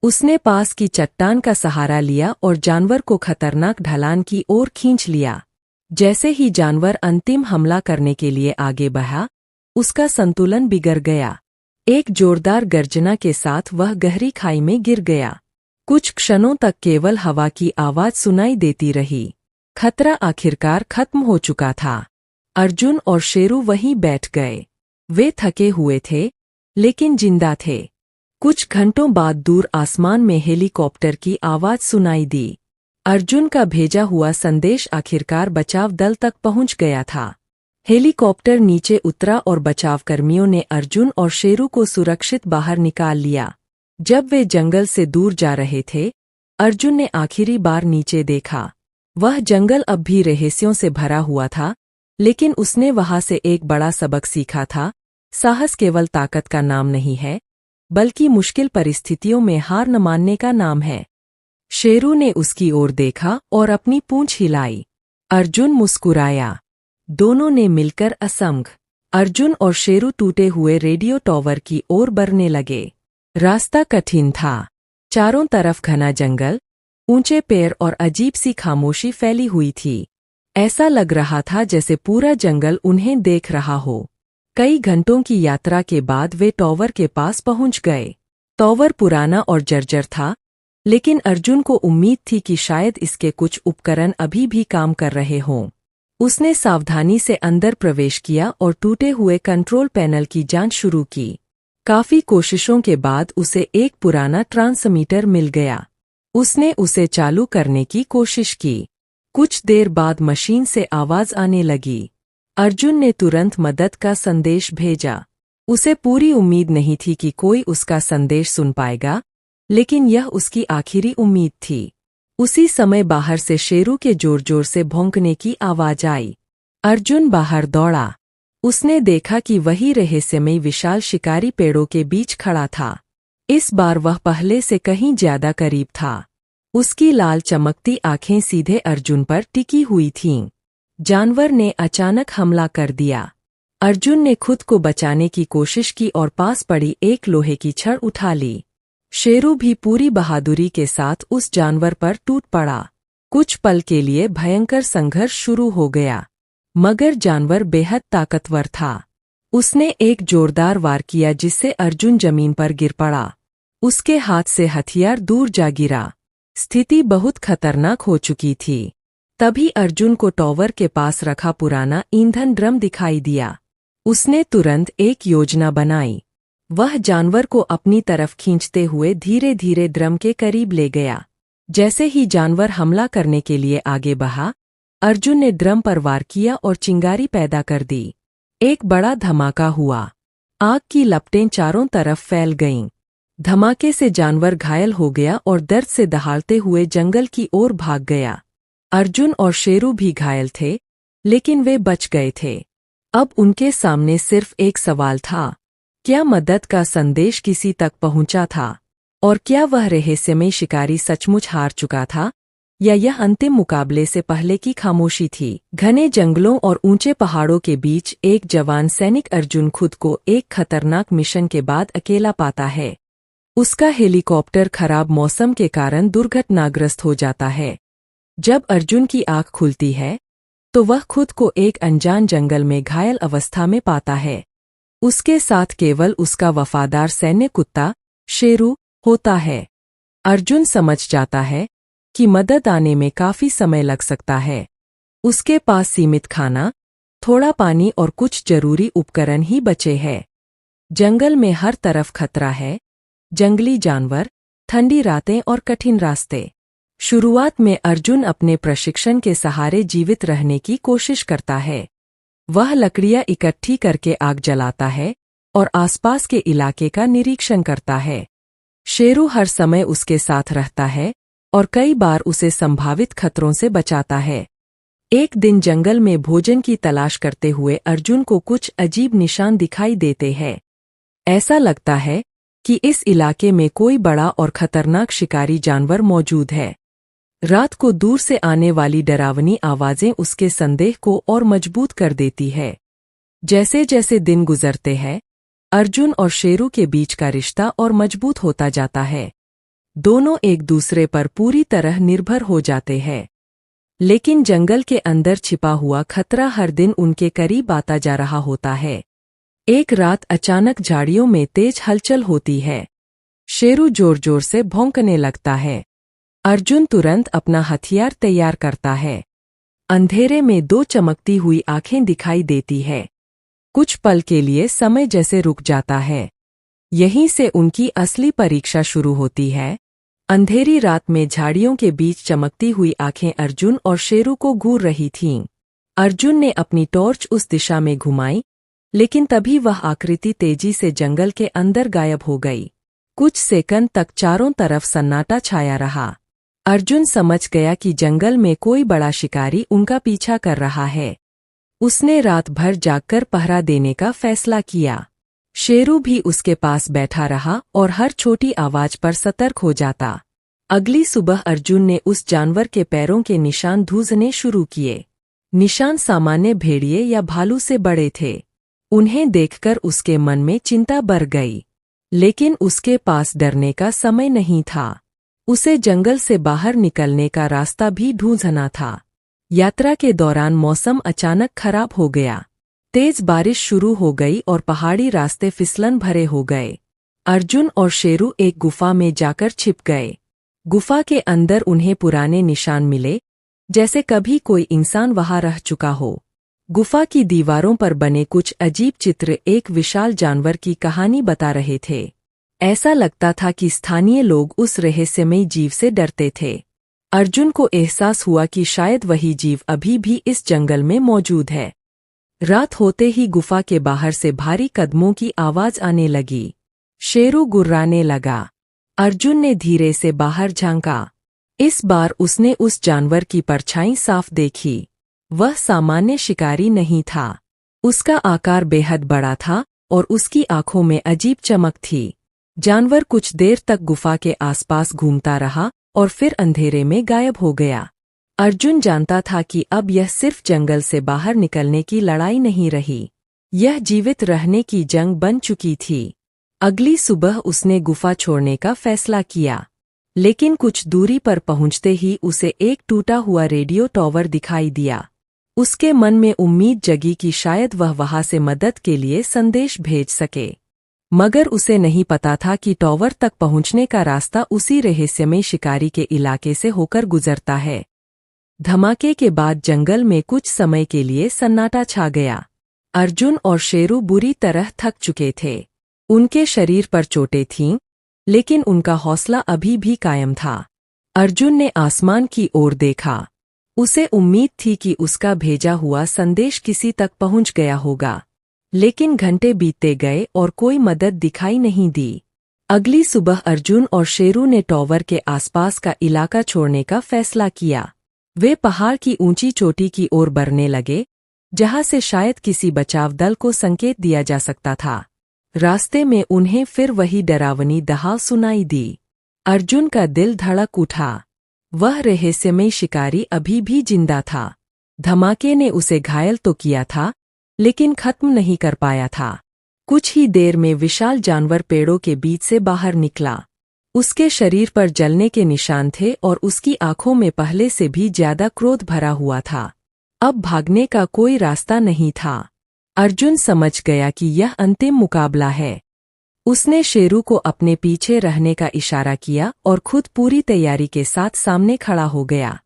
उसने पास की चट्टान का सहारा लिया और जानवर को खतरनाक ढलान की ओर खींच लिया। जैसे ही जानवर अंतिम हमला करने के लिए आगे बढ़ा, उसका संतुलन बिगड़ गया। एक जोरदार गर्जना के साथ वह गहरी खाई में गिर गया। कुछ क्षणों तक केवल हवा की आवाज सुनाई देती रही। खतरा आखिरकार खत्म हो चुका था। अर्जुन और शेरू वहीं बैठ गए। वे थके हुए थे, लेकिन जिंदा थे। कुछ घंटों बाद दूर आसमान में हेलीकॉप्टर की आवाज सुनाई दी। अर्जुन का भेजा हुआ संदेश आखिरकार बचाव दल तक पहुंच गया था। हेलीकॉप्टर नीचे उतरा और बचावकर्मियों ने अर्जुन और शेरू को सुरक्षित बाहर निकाल लिया। जब वे जंगल से दूर जा रहे थे, अर्जुन ने आखिरी बार नीचे देखा। वह जंगल अब भी रहस्यों से भरा हुआ था, लेकिन उसने वहां से एक बड़ा सबक सीखा था। साहस केवल ताकत का नाम नहीं है, बल्कि मुश्किल परिस्थितियों में हार न मानने का नाम है। शेरू ने उसकी ओर देखा और अपनी पूंछ हिलाई। अर्जुन मुस्कुराया। दोनों ने मिलकर असंग। अर्जुन और शेरू टूटे हुए रेडियो टॉवर की ओर बढ़ने लगे। रास्ता कठिन था। चारों तरफ घना जंगल, ऊंचे पेड़ और अजीब सी खामोशी फैली हुई थी। ऐसा लग रहा था जैसे पूरा जंगल उन्हें देख रहा हो। कई घंटों की यात्रा के बाद वे टॉवर के पास पहुंच गए। टॉवर पुराना और जर्जर था, लेकिन अर्जुन को उम्मीद थी कि शायद इसके कुछ उपकरण अभी भी काम कर रहे हों। उसने सावधानी से अंदर प्रवेश किया और टूटे हुए कंट्रोल पैनल की जांच शुरू की। काफी कोशिशों के बाद उसे एक पुराना ट्रांसमीटर मिल गया। उसने उसे चालू करने की कोशिश की। कुछ देर बाद मशीन से आवाज आने लगी। अर्जुन ने तुरंत मदद का संदेश भेजा। उसे पूरी उम्मीद नहीं थी कि कोई उसका संदेश सुन पाएगा, लेकिन यह उसकी आखिरी उम्मीद थी। उसी समय बाहर से शेरू के जोर जोर से भौंकने की आवाज आई। अर्जुन बाहर दौड़ा। उसने देखा कि वही रहस्यमय विशाल शिकारी पेड़ों के बीच खड़ा था। इस बार वह पहले से कहीं ज्यादा करीब था। उसकी लाल चमकती आंखें सीधे अर्जुन पर टिकी हुई थीं। जानवर ने अचानक हमला कर दिया। अर्जुन ने खुद को बचाने की कोशिश की और पास पड़ी एक लोहे की छड़ उठा ली। शेरू भी पूरी बहादुरी के साथ उस जानवर पर टूट पड़ा। कुछ पल के लिए भयंकर संघर्ष शुरू हो गया, मगर जानवर बेहद ताकतवर था। उसने एक जोरदार वार किया जिससे अर्जुन जमीन पर गिर पड़ा। उसके हाथ से हथियार दूर जा गिरा। स्थिति बहुत खतरनाक हो चुकी थी। तभी अर्जुन को टॉवर के पास रखा पुराना ईंधन ड्रम दिखाई दिया। उसने तुरंत एक योजना बनाई। वह जानवर को अपनी तरफ खींचते हुए धीरे धीरे ड्रम के करीब ले गया। जैसे ही जानवर हमला करने के लिए आगे बढ़ा, अर्जुन ने ड्रम पर वार किया और चिंगारी पैदा कर दी। एक बड़ा धमाका हुआ। आग की लपटें चारों तरफ फैल गईं। धमाके से जानवर घायल हो गया और दर्द से दहाड़ते हुए जंगल की ओर भाग गया। अर्जुन और शेरू भी घायल थे, लेकिन वे बच गए थे। अब उनके सामने सिर्फ एक सवाल था, क्या मदद का संदेश किसी तक पहुंचा था? और क्या वह रहस्यमय शिकारी सचमुच हार चुका था, या यह अंतिम मुकाबले से पहले की खामोशी थी? घने जंगलों और ऊंचे पहाड़ों के बीच एक जवान सैनिक अर्जुन खुद को एक खतरनाक मिशन के बाद अकेला पाता है। उसका हेलीकॉप्टर खराब मौसम के कारण दुर्घटनाग्रस्त हो जाता है। जब अर्जुन की आंख खुलती है, तो वह खुद को एक अनजान जंगल में घायल अवस्था में पाता है। उसके साथ केवल उसका वफादार सैन्य कुत्ता शेरू होता है। अर्जुन समझ जाता है कि मदद आने में काफी समय लग सकता है। उसके पास सीमित खाना, थोड़ा पानी और कुछ जरूरी उपकरण ही बचे हैं। जंगल में हर तरफ खतरा है, जंगली जानवर, ठंडी रातें और कठिन रास्ते। शुरुआत में अर्जुन अपने प्रशिक्षण के सहारे जीवित रहने की कोशिश करता है। वह लकड़ियां इकट्ठी करके आग जलाता है और आसपास के इलाके का निरीक्षण करता है। शेरू हर समय उसके साथ रहता है और कई बार उसे संभावित खतरों से बचाता है। एक दिन जंगल में भोजन की तलाश करते हुए अर्जुन को कुछ अजीब निशान दिखाई देते हैं। ऐसा लगता है कि इस इलाके में कोई बड़ा और खतरनाक शिकारी जानवर मौजूद है। रात को दूर से आने वाली डरावनी आवाजें उसके संदेह को और मजबूत कर देती है। जैसे जैसे दिन गुजरते हैं, अर्जुन और शेरू के बीच का रिश्ता और मजबूत होता जाता है। दोनों एक दूसरे पर पूरी तरह निर्भर हो जाते हैं। लेकिन जंगल के अंदर छिपा हुआ खतरा हर दिन उनके करीब आता जा रहा होता है। एक रात अचानक झाड़ियों में तेज हलचल होती है। शेरू जोर जोर से भौंकने लगता है। अर्जुन तुरंत अपना हथियार तैयार करता है। अंधेरे में दो चमकती हुई आंखें दिखाई देती है। कुछ पल के लिए समय जैसे रुक जाता है। यहीं से उनकी असली परीक्षा शुरू होती है। अंधेरी रात में झाड़ियों के बीच चमकती हुई आंखें अर्जुन और शेरू को घूर रही थीं। अर्जुन ने अपनी टॉर्च उस दिशा में घुमाई, लेकिन तभी वह आकृति तेजी से जंगल के अंदर गायब हो गई। कुछ सेकंड तक चारों तरफ सन्नाटा छाया रहा। अर्जुन समझ गया कि जंगल में कोई बड़ा शिकारी उनका पीछा कर रहा है। उसने रात भर जागकर पहरा देने का फैसला किया। शेरू भी उसके पास बैठा रहा और हर छोटी आवाज पर सतर्क हो जाता। अगली सुबह अर्जुन ने उस जानवर के पैरों के निशान ढूंढने शुरू किए। निशान सामान्य भेड़िए या भालू से बड़े थे। उन्हें देखकर उसके मन में चिंता बढ़ गई, लेकिन उसके पास डरने का समय नहीं था। उसे जंगल से बाहर निकलने का रास्ता भी ढूंढना था। यात्रा के दौरान मौसम अचानक खराब हो गया। तेज बारिश शुरू हो गई और पहाड़ी रास्ते फिसलन भरे हो गए। अर्जुन और शेरू एक गुफा में जाकर छिप गए। गुफा के अंदर उन्हें पुराने निशान मिले, जैसे कभी कोई इंसान वहां रह चुका हो। गुफा की दीवारों पर बने कुछ अजीब चित्र एक विशाल जानवर की कहानी बता रहे थे। ऐसा लगता था कि स्थानीय लोग उस रहस्यमयी जीव से डरते थे। अर्जुन को एहसास हुआ कि शायद वही जीव अभी भी इस जंगल में मौजूद है। रात होते ही गुफा के बाहर से भारी कदमों की आवाज आने लगी। शेरू गुर्राने लगा। अर्जुन ने धीरे से बाहर झांका। इस बार उसने उस जानवर की परछाई साफ देखी। वह सामान्य शिकारी नहीं था। उसका आकार बेहद बड़ा था और उसकी आंखों में अजीब चमक थी। जानवर कुछ देर तक गुफा के आसपास घूमता रहा और फिर अंधेरे में गायब हो गया। अर्जुन जानता था कि अब यह सिर्फ जंगल से बाहर निकलने की लड़ाई नहीं रही, यह जीवित रहने की जंग बन चुकी थी। अगली सुबह उसने गुफा छोड़ने का फैसला किया, लेकिन कुछ दूरी पर पहुंचते ही उसे एक टूटा हुआ रेडियो टॉवर दिखाई दिया। उसके मन में उम्मीद जगी कि शायद वह वहां से मदद के लिए संदेश भेज सके, मगर उसे नहीं पता था कि टॉवर तक पहुंचने का रास्ता उसी रहस्यमय शिकारी के इलाके से होकर गुजरता है। धमाके के बाद जंगल में कुछ समय के लिए सन्नाटा छा गया। अर्जुन और शेरू बुरी तरह थक चुके थे। उनके शरीर पर चोटें थीं, लेकिन उनका हौसला अभी भी कायम था। अर्जुन ने आसमान की ओर देखा। उसे उम्मीद थी कि उसका भेजा हुआ संदेश किसी तक पहुंच गया होगा, लेकिन घंटे बीतते गए और कोई मदद दिखाई नहीं दी। अगली सुबह अर्जुन और शेरू ने टॉवर के आसपास का इलाका छोड़ने का फैसला किया। वे पहाड़ की ऊंची चोटी की ओर बढ़ने लगे, जहां से शायद किसी बचाव दल को संकेत दिया जा सकता था। रास्ते में उन्हें फिर वही डरावनी दहाड़ सुनाई दी। अर्जुन का दिल धड़क उठा। वह रहस्यमय शिकारी अभी भी जिंदा था। धमाके ने उसे घायल तो किया था, लेकिन खत्म नहीं कर पाया था। कुछ ही देर में विशाल जानवर पेड़ों के बीच से बाहर निकला। उसके शरीर पर जलने के निशान थे और उसकी आंखों में पहले से भी ज्यादा क्रोध भरा हुआ था। अब भागने का कोई रास्ता नहीं था। अर्जुन समझ गया कि यह अंतिम मुकाबला है। उसने शेरू को अपने पीछे रहने का इशारा किया और खुद पूरी तैयारी के साथ सामने खड़ा हो गया।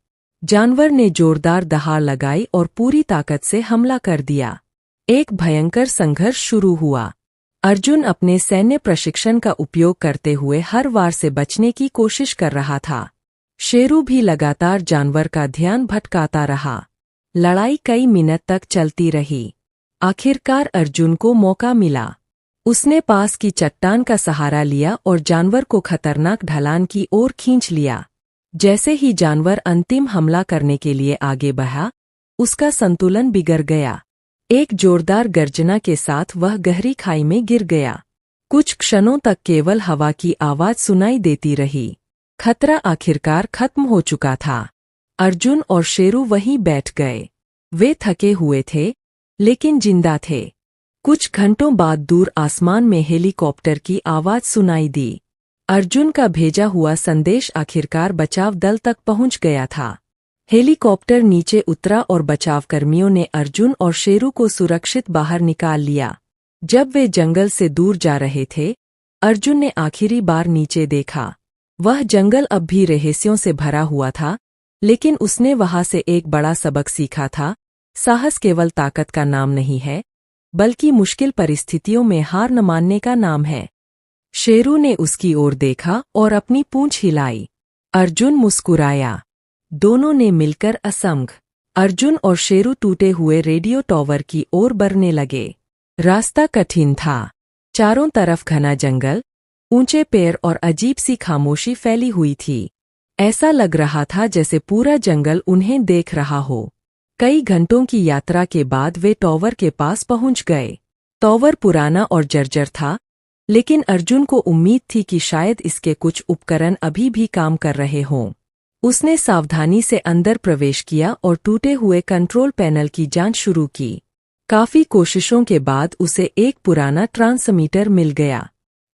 जानवर ने जोरदार दहाड़ लगाई और पूरी ताकत से हमला कर दिया। एक भयंकर संघर्ष शुरू हुआ। अर्जुन अपने सैन्य प्रशिक्षण का उपयोग करते हुए हर वार से बचने की कोशिश कर रहा था। शेरू भी लगातार जानवर का ध्यान भटकाता रहा। लड़ाई कई मिनट तक चलती रही। आखिरकार अर्जुन को मौका मिला। उसने पास की चट्टान का सहारा लिया और जानवर को खतरनाक ढलान की ओर खींच लिया। जैसे ही जानवर अंतिम हमला करने के लिए आगे बढ़ा, उसका संतुलन बिगड़ गया। एक जोरदार गर्जना के साथ वह गहरी खाई में गिर गया। कुछ क्षणों तक केवल हवा की आवाज सुनाई देती रही। खतरा आखिरकार खत्म हो चुका था। अर्जुन और शेरू वहीं बैठ गए। वे थके हुए थे, लेकिन जिंदा थे। कुछ घंटों बाद दूर आसमान में हेलीकॉप्टर की आवाज सुनाई दी। अर्जुन का भेजा हुआ संदेश आखिरकार बचाव दल तक पहुंच गया था। हेलीकॉप्टर नीचे उतरा और बचावकर्मियों ने अर्जुन और शेरू को सुरक्षित बाहर निकाल लिया। जब वे जंगल से दूर जा रहे थे, अर्जुन ने आखिरी बार नीचे देखा। वह जंगल अब भी रहस्यों से भरा हुआ था, लेकिन उसने वहां से एक बड़ा सबक सीखा था। साहस केवल ताकत का नाम नहीं है, बल्कि मुश्किल परिस्थितियों में हार न मानने का नाम है। शेरू ने उसकी ओर देखा और अपनी पूंछ हिलाई। अर्जुन मुस्कुराया। दोनों ने मिलकर असंग। अर्जुन और शेरू टूटे हुए रेडियो टॉवर की ओर बढ़ने लगे। रास्ता कठिन था। चारों तरफ घना जंगल, ऊंचे पेड़ और अजीब सी खामोशी फैली हुई थी। ऐसा लग रहा था जैसे पूरा जंगल उन्हें देख रहा हो। कई घंटों की यात्रा के बाद वे टॉवर के पास पहुंच गए। टॉवर पुराना और जर्जर था, लेकिन अर्जुन को उम्मीद थी कि शायद इसके कुछ उपकरण अभी भी काम कर रहे हों। उसने सावधानी से अंदर प्रवेश किया और टूटे हुए कंट्रोल पैनल की जांच शुरू की। काफी कोशिशों के बाद उसे एक पुराना ट्रांसमीटर मिल गया।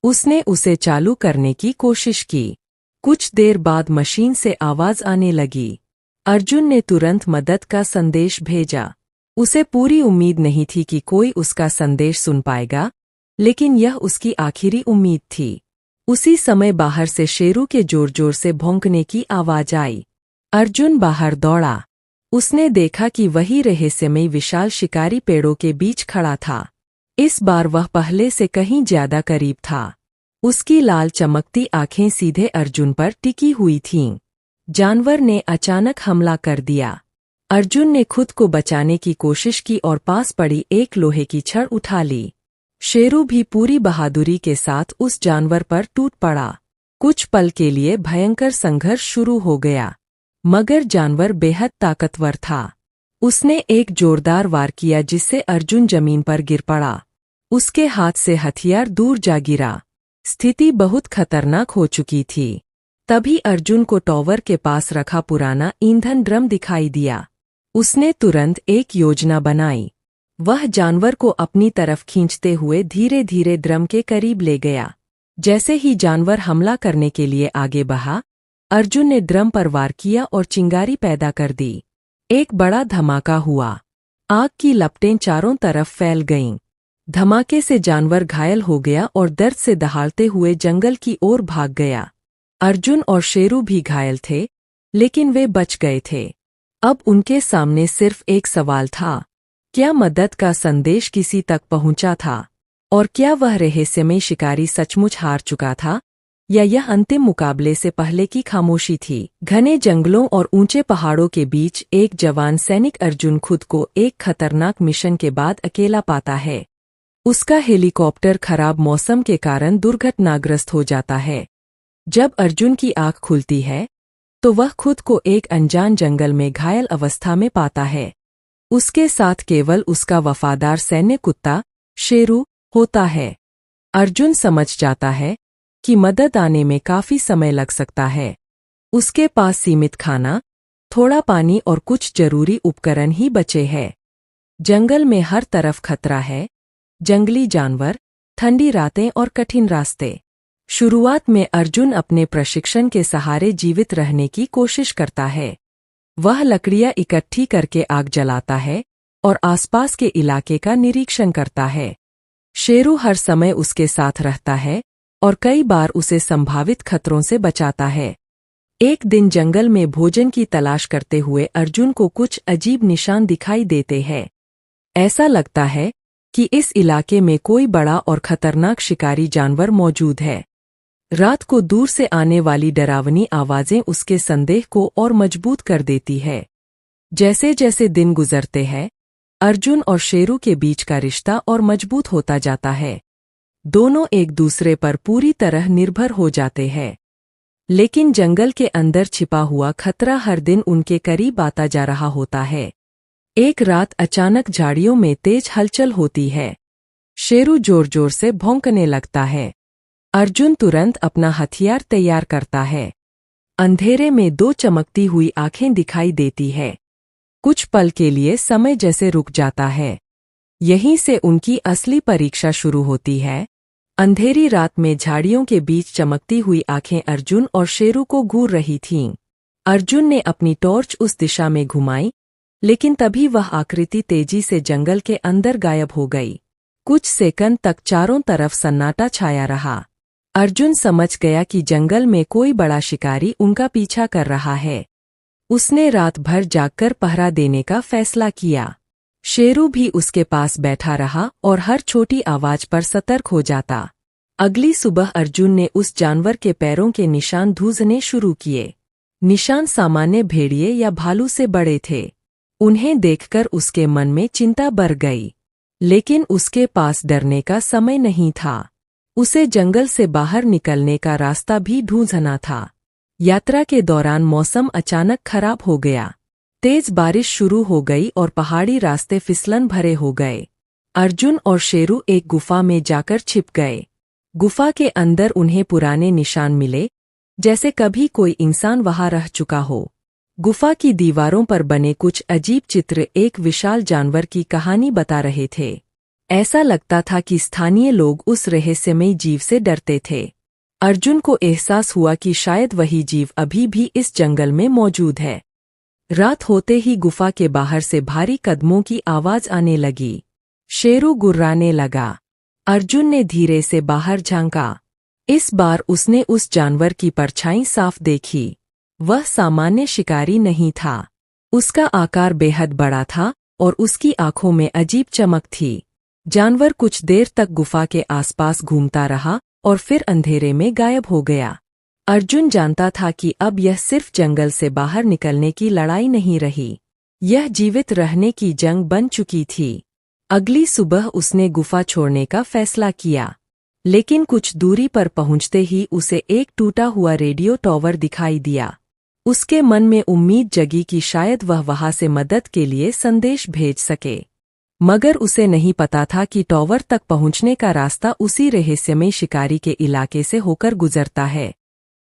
उसने उसे चालू करने की कोशिश की। कुछ देर बाद मशीन से आवाज आने लगी। अर्जुन ने तुरंत मदद का संदेश भेजा। उसे पूरी उम्मीद नहीं थी कि कोई उसका संदेश सुन पाएगा, लेकिन यह उसकी आखिरी उम्मीद थी। उसी समय बाहर से शेरू के जोर जोर से भौंकने की आवाज आई। अर्जुन बाहर दौड़ा। उसने देखा कि वही रहस्यमय विशाल शिकारी पेड़ों के बीच खड़ा था। इस बार वह पहले से कहीं ज्यादा करीब था। उसकी लाल चमकती आंखें सीधे अर्जुन पर टिकी हुई थीं। जानवर ने अचानक हमला कर दिया। अर्जुन ने खुद को बचाने की कोशिश की और पास पड़ी एक लोहे की छड़ उठा ली। शेरू भी पूरी बहादुरी के साथ उस जानवर पर टूट पड़ा। कुछ पल के लिए भयंकर संघर्ष शुरू हो गया, मगर जानवर बेहद ताकतवर था। उसने एक जोरदार वार किया जिससे अर्जुन जमीन पर गिर पड़ा। उसके हाथ से हथियार दूर जा गिरा। स्थिति बहुत खतरनाक हो चुकी थी। तभी अर्जुन को टॉवर के पास रखा पुराना ईंधन ड्रम दिखाई दिया। उसने तुरंत एक योजना बनाई। वह जानवर को अपनी तरफ खींचते हुए धीरे धीरे ड्रम के करीब ले गया। जैसे ही जानवर हमला करने के लिए आगे बढ़ा, अर्जुन ने ड्रम पर वार किया और चिंगारी पैदा कर दी। एक बड़ा धमाका हुआ। आग की लपटें चारों तरफ फैल गईं। धमाके से जानवर घायल हो गया और दर्द से दहाड़ते हुए जंगल की ओर भाग गया। अर्जुन और शेरू भी घायल थे, लेकिन वे बच गए थे। अब उनके सामने सिर्फ एक सवाल था, क्या मदद का संदेश किसी तक पहुंचा था? और क्या वह रहस्यमय शिकारी सचमुच हार चुका था, या यह अंतिम मुकाबले से पहले की खामोशी थी? घने जंगलों और ऊंचे पहाड़ों के बीच एक जवान सैनिक अर्जुन खुद को एक खतरनाक मिशन के बाद अकेला पाता है। उसका हेलीकॉप्टर खराब मौसम के कारण दुर्घटनाग्रस्त हो जाता है। जब अर्जुन की आंख खुलती है, तो वह खुद को एक अनजान जंगल में घायल अवस्था में पाता है। उसके साथ केवल उसका वफादार सैन्य कुत्ता शेरू होता है। अर्जुन समझ जाता है कि मदद आने में काफी समय लग सकता है। उसके पास सीमित खाना, थोड़ा पानी और कुछ जरूरी उपकरण ही बचे हैं। जंगल में हर तरफ खतरा है, जंगली जानवर, ठंडी रातें और कठिन रास्ते। शुरुआत में अर्जुन अपने प्रशिक्षण के सहारे जीवित रहने की कोशिश करता है। वह लकड़ियां इकट्ठी करके आग जलाता है और आसपास के इलाके का निरीक्षण करता है। शेरू हर समय उसके साथ रहता है और कई बार उसे संभावित खतरों से बचाता है। एक दिन जंगल में भोजन की तलाश करते हुए अर्जुन को कुछ अजीब निशान दिखाई देते हैं। ऐसा लगता है कि इस इलाके में कोई बड़ा और खतरनाक शिकारी जानवर मौजूद है। रात को दूर से आने वाली डरावनी आवाजें उसके संदेह को और मजबूत कर देती है। जैसे जैसे दिन गुजरते हैं, अर्जुन और शेरू के बीच का रिश्ता और मजबूत होता जाता है। दोनों एक दूसरे पर पूरी तरह निर्भर हो जाते हैं। लेकिन जंगल के अंदर छिपा हुआ खतरा हर दिन उनके करीब आता जा रहा होता है। एक रात अचानक झाड़ियों में तेज हलचल होती है। शेरू जोर जोर से भौंकने लगता है। अर्जुन तुरंत अपना हथियार तैयार करता है। अंधेरे में दो चमकती हुई आंखें दिखाई देती है। कुछ पल के लिए समय जैसे रुक जाता है। यहीं से उनकी असली परीक्षा शुरू होती है। अंधेरी रात में झाड़ियों के बीच चमकती हुई आंखें अर्जुन और शेरू को घूर रही थीं। अर्जुन ने अपनी टॉर्च उस दिशा में घुमाई, लेकिन तभी वह आकृति तेजी से जंगल के अंदर गायब हो गई। कुछ सेकंड तक चारों तरफ सन्नाटा छाया रहा। अर्जुन समझ गया कि जंगल में कोई बड़ा शिकारी उनका पीछा कर रहा है। उसने रात भर जागकर पहरा देने का फैसला किया। शेरू भी उसके पास बैठा रहा और हर छोटी आवाज पर सतर्क हो जाता। अगली सुबह अर्जुन ने उस जानवर के पैरों के निशान ढूंढने शुरू किए। निशान सामान्य भेड़िए या भालू से बड़े थे। उन्हें देखकर उसके मन में चिंता बढ़ गई, लेकिन उसके पास डरने का समय नहीं था। उसे जंगल से बाहर निकलने का रास्ता भी ढूंढना था। यात्रा के दौरान मौसम अचानक खराब हो गया। तेज बारिश शुरू हो गई और पहाड़ी रास्ते फिसलन भरे हो गए। अर्जुन और शेरू एक गुफा में जाकर छिप गए। गुफा के अंदर उन्हें पुराने निशान मिले, जैसे कभी कोई इंसान वहां रह चुका हो। गुफा की दीवारों पर बने कुछ अजीब चित्र एक विशाल जानवर की कहानी बता रहे थे। ऐसा लगता था कि स्थानीय लोग उस रहस्यमयी जीव से डरते थे। अर्जुन को एहसास हुआ कि शायद वही जीव अभी भी इस जंगल में मौजूद है। रात होते ही गुफा के बाहर से भारी कदमों की आवाज आने लगी। शेरू गुर्राने लगा। अर्जुन ने धीरे से बाहर झांका। इस बार उसने उस जानवर की परछाई साफ देखी। वह सामान्य शिकारी नहीं था। उसका आकार बेहद बड़ा था और उसकी आंखों में अजीब चमक थी। जानवर कुछ देर तक गुफा के आसपास घूमता रहा और फिर अंधेरे में गायब हो गया। अर्जुन जानता था कि अब यह सिर्फ जंगल से बाहर निकलने की लड़ाई नहीं रही, यह जीवित रहने की जंग बन चुकी थी। अगली सुबह उसने गुफा छोड़ने का फैसला किया, लेकिन कुछ दूरी पर पहुंचते ही उसे एक टूटा हुआ रेडियो टॉवर दिखाई दिया। उसके मन में उम्मीद जगी कि शायद वह वहां से मदद के लिए संदेश भेज सके, मगर उसे नहीं पता था कि टॉवर तक पहुंचने का रास्ता उसी रहस्यमय शिकारी के इलाके से होकर गुजरता है।